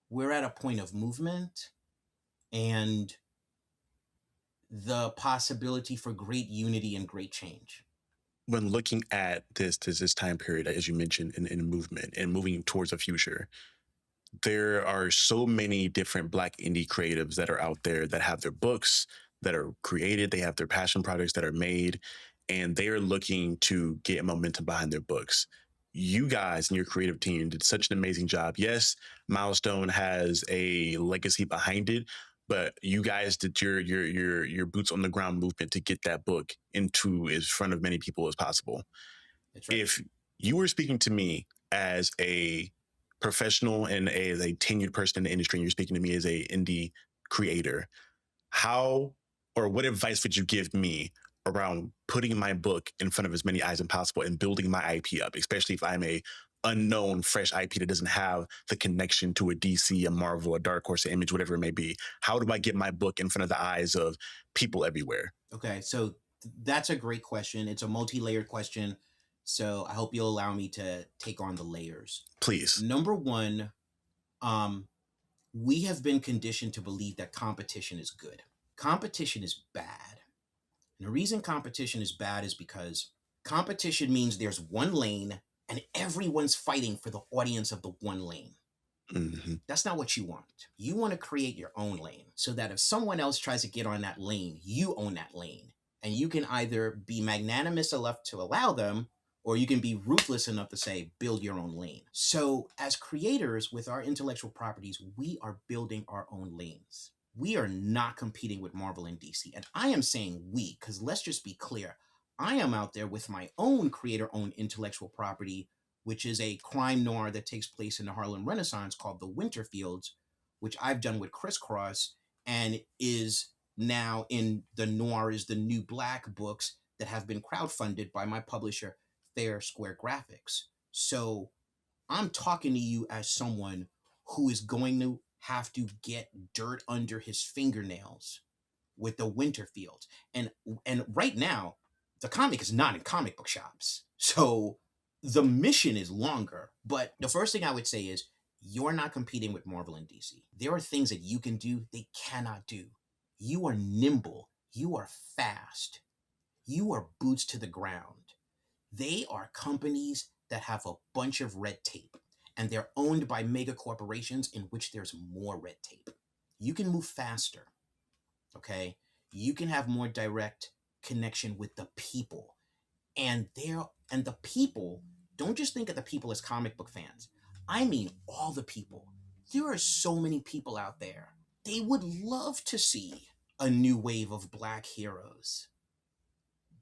We're at a point of movement and the possibility for great unity and great change. When looking at this time period, as you mentioned, in movement and moving towards a future, there are so many different Black indie creatives that are out there that have their books that are created, they have their passion projects that are made, and they are looking to get momentum behind their books. You guys and your creative team did such an amazing job. Yes, Milestone has a legacy behind it, but you guys did your boots on the ground movement to get that book into as front of many people as possible. That's right. If you were speaking to me as a professional and as a tenured person in the industry, and you're speaking to me as a indie creator, how or what advice would you give me around putting my book in front of as many eyes as possible and building my IP up, especially if I'm a unknown fresh IP that doesn't have the connection to a DC, a Marvel, a Dark Horse, an Image, whatever it may be? How do I get my book in front of the eyes of people everywhere? Okay, so that's a great question. It's a multi-layered question. So I hope you'll allow me to take on the layers. Please. Number one, we have been conditioned to believe that competition is good. Competition is bad. And the reason competition is bad is because competition means there's one lane and everyone's fighting for the audience of the one lane. Mm-hmm. That's not what you want. You want to create your own lane so that if someone else tries to get on that lane, you own that lane. And you can either be magnanimous enough to allow them, or you can be ruthless enough to say, build your own lane. So as creators with our intellectual properties, we are building our own lanes. We are not competing with Marvel and DC. And I am saying we, because let's just be clear. I am out there with my own creator-owned intellectual property, which is a crime noir that takes place in the Harlem Renaissance called The Winterfields, which I've done with Crisscross and is now in the Noir is the New Black books that have been crowdfunded by my publisher, Fair Square Graphics. So I'm talking to you as someone who is going to have to get dirt under his fingernails with the Winterfields. And right now, the comic is not in comic book shops. So the mission is longer. But the first thing I would say is you're not competing with Marvel and DC. There are things that you can do they cannot do. You are nimble. You are fast. You are boots to the ground. They are companies that have a bunch of red tape, and they're owned by mega corporations in which there's more red tape. You can move faster, okay? You can have more direct connection with the people. And the people, don't just think of the people as comic book fans. I mean all the people. There are so many people out there. They would love to see a new wave of Black heroes.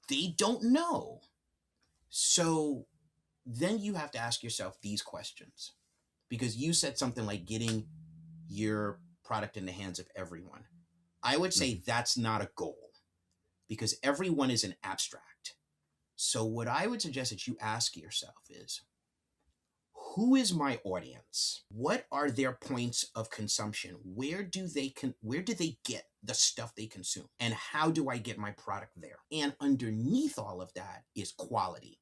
They don't know. So then you have to ask yourself these questions, because you said something like getting your product in the hands of everyone. I would say that's not a goal, because everyone is an abstract. So what I would suggest that you ask yourself is, who is my audience? What are their points of consumption? Where do they get the stuff they consume? And how do I get my product there? And underneath all of that is quality.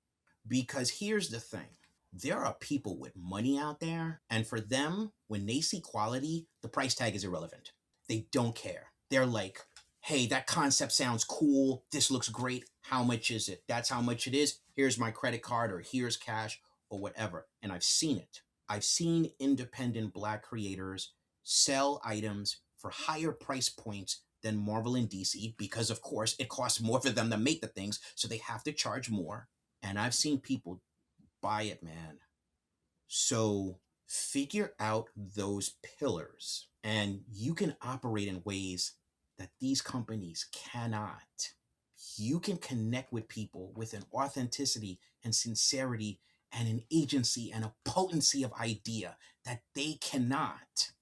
Because here's the thing. There are people with money out there, and for them, when they see quality, the price tag is irrelevant. They don't care. They're like, hey, that concept sounds cool. This looks great. How much is it? That's how much it is. Here's my credit card, or here's cash, or whatever. And I've seen it. I've seen independent Black creators sell items for higher price points than Marvel and DC because, of course, it costs more for them to make the things, so they have to charge more. And I've seen people buy it, man. So figure out those pillars, and you can operate in ways that these companies cannot. You can connect with people with an authenticity and sincerity and an agency and a potency of idea that they cannot,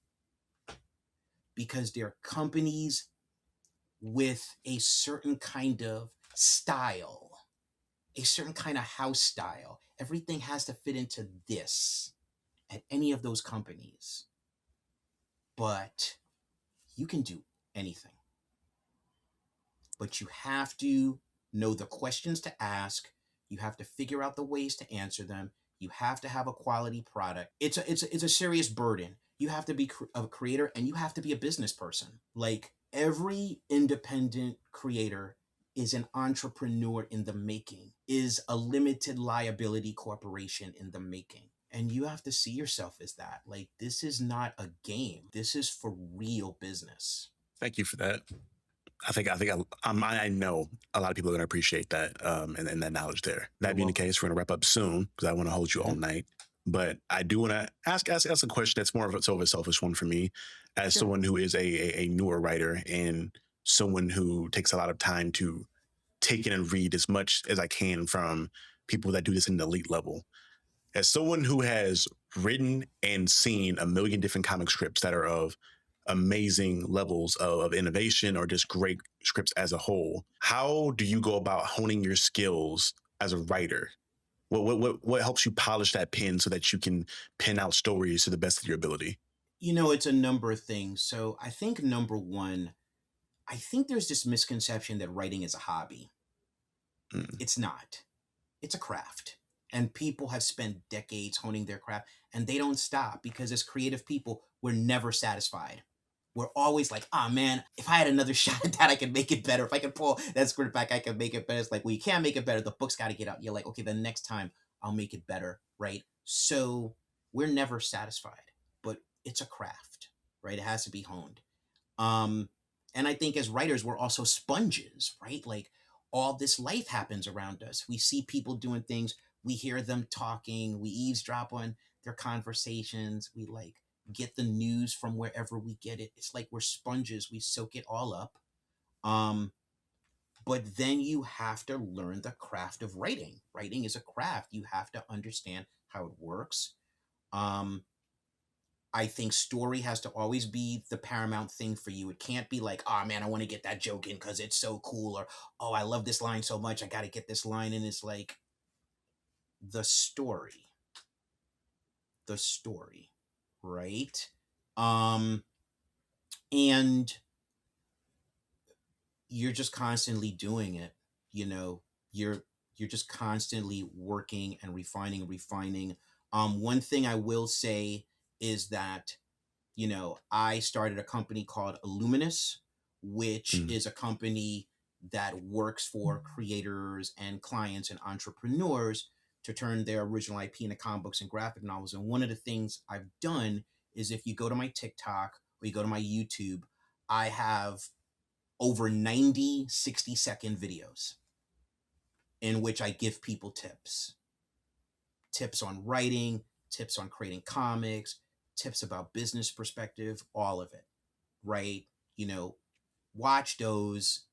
because they're companies with a certain kind of style, a certain kind of house style. Everything has to fit into this at any of those companies. But you can do anything. But you have to know the questions to ask. You have to figure out the ways to answer them. You have to have a quality product. It's a serious burden. You have to be a creator, and you have to be a business person. Like, every independent creator is an entrepreneur in the making, is a limited liability corporation in the making. And you have to see yourself as that. Like, this is not a game. This is for real business. Thank you for that. I know a lot of people are going to appreciate that, and that knowledge there. That You're being the welcome. case, we're going to wrap up soon because I want to hold you all Mhm. night. But I do want to ask a question that's more of a, sort of a selfish one for me, as Sure. someone who is a newer writer and someone who takes a lot of time to take in and read as much as I can from people that do this in the elite level. As someone who has written and seen a million different comic scripts that are of amazing levels of innovation or just great scripts as a whole, how do you go about honing your skills as a writer? What helps you polish that pen so that you can pen out stories to the best of your ability? It's a number of things. So I think number one, I think there's this misconception that writing is a hobby. Mm. It's not. It's a craft. And people have spent decades honing their craft, and they don't stop, because as creative people, we're never satisfied. We're always like, ah, man, if I had another shot at that, I could make it better. If I could pull that script back, I could make it better. It's like, well, you can't make it better. The book's got to get out. You're like, okay, the next time I'll make it better. Right. So we're never satisfied, but it's a craft, right? It has to be honed. Um, and I think as writers, we're also sponges, right? Like, all this life happens around us. We see people doing things, we hear them talking, we eavesdrop on their conversations, we like get the news from wherever we get it. It's like we're sponges, we soak it all up. Um, but then you have to learn the craft of writing. Writing is a craft. You have to understand how it works. Um, I think story has to always be the paramount thing for you. It can't be like, oh man, I want to get that joke in because it's so cool, or oh, I love this line so much, I got to get this line in. It's like the story, the story, right? Um, and you're just constantly doing it. You know, you're just constantly working and refining, refining. One thing I will say is that, I started a company called Illuminous, which Mm. is a company that works for creators and clients and entrepreneurs to turn their original IP into comic books and graphic novels. And one of the things I've done is, if you go to my TikTok or you go to my YouTube, I have over 90 60-second videos in which I give people tips on writing, tips on creating comics, tips about business perspective, all of it, right? You know, watch those,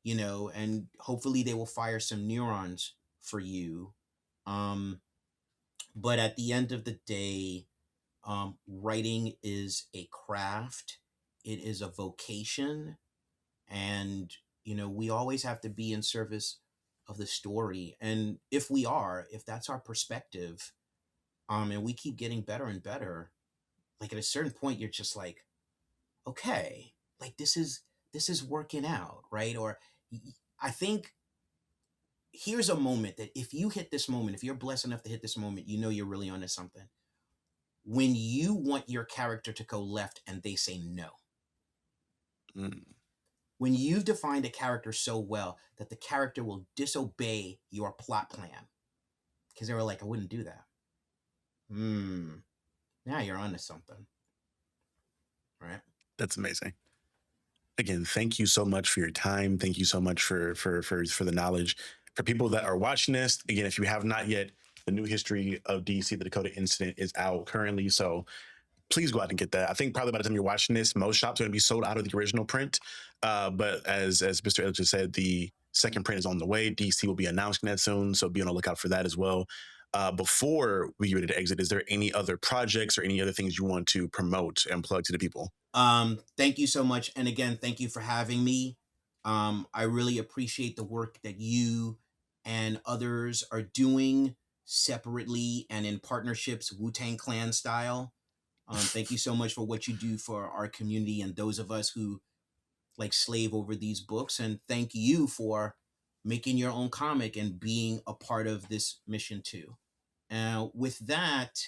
and hopefully they will fire some neurons for you. Um, but at the end of the day, writing is a craft, it is a vocation, and we always have to be in service of the story. And if that's our perspective, and we keep getting better and better, like at a certain point you're just like, okay, like this is working out, right? Or I think here's a moment that if you hit this moment, if you're blessed enough to hit this moment, you're really onto something. When you want your character to go left and they say no. Mm. When you've defined a character so well that the character will disobey your plot plan because they were like, I wouldn't do that. Now you're onto something, right? That's amazing. Again, thank you so much for your time. Thank you so much for the knowledge. For people that are watching this, again, if you have not yet, the new history of DC, the Dakota Incident, is out currently. So please go out and get that. I think probably by the time you're watching this, most shops are going to be sold out of the original print. But as Mr. Ellis just said, the second print is on the way. DC will be announcing that soon, so be on the lookout for that as well. Before we get ready to exit, is there any other projects or any other things you want to promote and plug to the people? Thank you so much. And again, thank you for having me. I really appreciate the work that you and others are doing separately and in partnerships, Wu-Tang Clan style. Thank you so much for what you do for our community and those of us who like slave over these books. And thank you for making your own comic and being a part of this mission too. With that,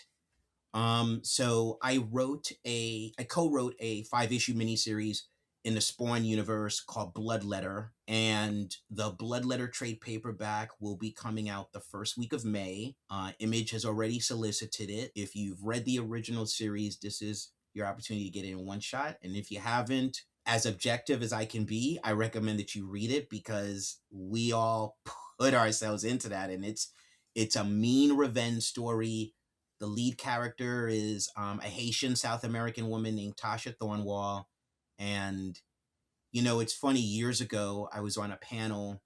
so I co-wrote a 5-issue miniseries in the Spawn universe called Bloodletter, and the Bloodletter trade paperback will be coming out the first week of May. Image has already solicited it. If you've read the original series, this is your opportunity to get it in one shot. And if you haven't, as objective as I can be, I recommend that you read it because we all put ourselves into that, and it's a mean revenge story. The lead character is a Haitian South American woman named Tasha Thornwall. And, you know, it's funny, years ago, I was on a panel,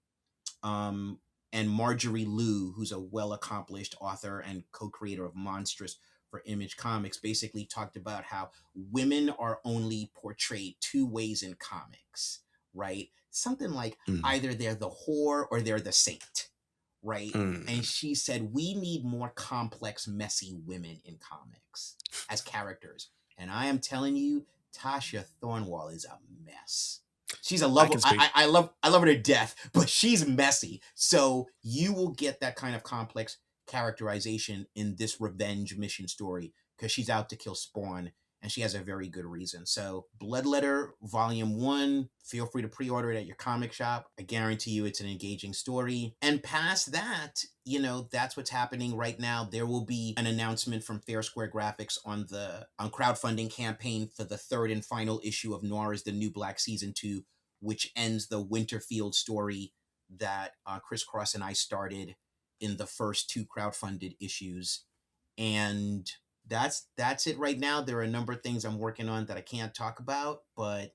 and Marjorie Liu, who's a well-accomplished author and co-creator of Monstrous for Image Comics, basically talked about how women are only portrayed two ways in comics, right? Something like Mm, either they're the whore or they're the saint, right? And mm. she said, we need more complex, messy women in comics as characters. And I am telling you, Tasha Thornwall is a mess. She's a I love. can speak. I love her to death, but she's messy. So you will get that kind of complex characterization in this revenge mission story because she's out to kill Spawn, and she has a very good reason. So Bloodletter Volume 1, feel free to pre-order it at your comic shop. I guarantee you it's an engaging story. And past that, you know, that's what's happening right now. There will be an announcement from Fair Square Graphics on the crowdfunding campaign for the third and final issue of Noir is the New Black Season 2, which ends the Winterfield story that Chris Cross and I started in the first two crowdfunded issues. And that's it right now. There are a number of things I'm working on that I can't talk about, but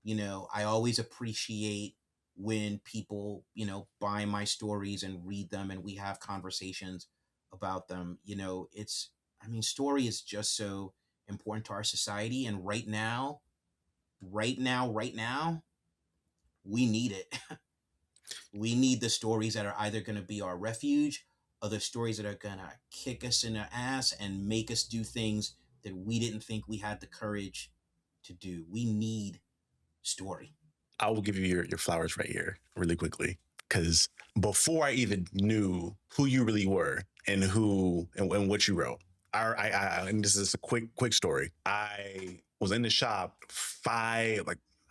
you know, I always appreciate when people, you know, buy my stories and read them and we have conversations about them. You know, I mean, story is just so important to our society. And right now, we need it. We need the stories that are either going to be our refuge or the stories that are going to kick us in the ass and make us do things that we didn't think we had the courage to do. We need story. I will give you your flowers right here, really quickly, because before I even knew who you really were and and what you wrote, and this is a quick story. I was in the shop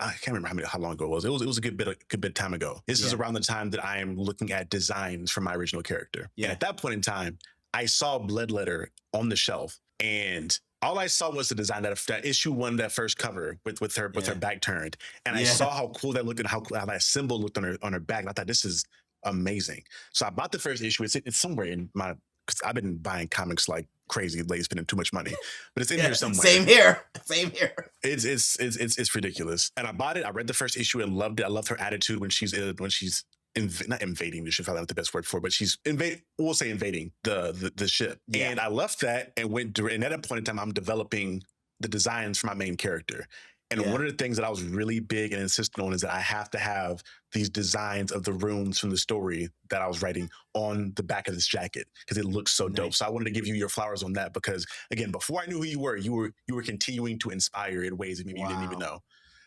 I can't remember how long ago it was. It was a good bit of time ago. This is Yeah. around the time that I am looking at designs for my original character. And Yeah. at that point in time, I saw Bloodletter on the shelf, and all I saw was the design that issue one, that first cover with her Yeah. back turned, and I Yeah. saw how cool that looked and how that symbol looked on her back. And I thought, this is amazing. So I bought the first issue. It's somewhere in my, because I've been buying comics like crazy lately, spending too much money, but it's in Yeah. here somewhere. Same here. Same here. It's ridiculous. And I bought it. I read the first issue and loved it. I loved her attitude when she's not invading the ship. Probably not the best word for it, but she's invade. We'll say invading the ship. Yeah. And I left that and went. And at that point in time, I'm developing the designs for my main character. And Yeah. one of the things that I was really big and insistent on is that I have to have these designs of the runes from the story that I was writing on the back of this jacket because it looks so dope. Nice. So I wanted to give you your flowers on that because, again, before I knew who you were continuing to inspire in ways that maybe you didn't even Wow. know.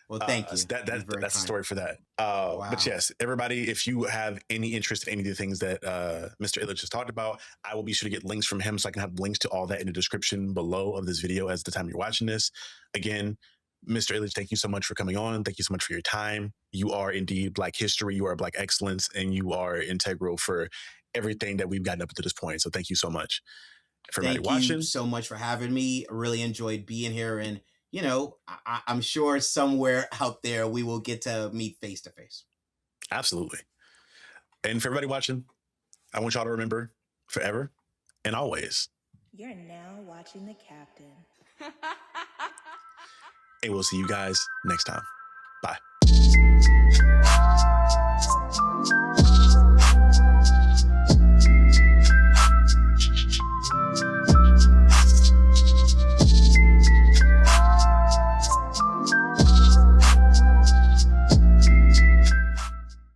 Well, thank So you. That's very that's the kind. story for that. But Wow. yes, everybody, if you have any interest in any of the things that Mr. Illich just talked about, I will be sure to get links from him so I can have links to all that in the description below of this video as the time you're watching this. Again, Mr. Illich, thank you so much for coming on. Thank you so much for your time. You are indeed Black history. You are Black excellence, and you are integral for everything that we've gotten up to this point. So thank you so much. For everybody Thank you watching, so much for having me. I really enjoyed being here. And, I'm sure somewhere out there we will get to meet face to face. Absolutely. And for everybody watching, I want y'all to remember forever and always. You're now watching The Captain. And we'll see you guys next time. Bye.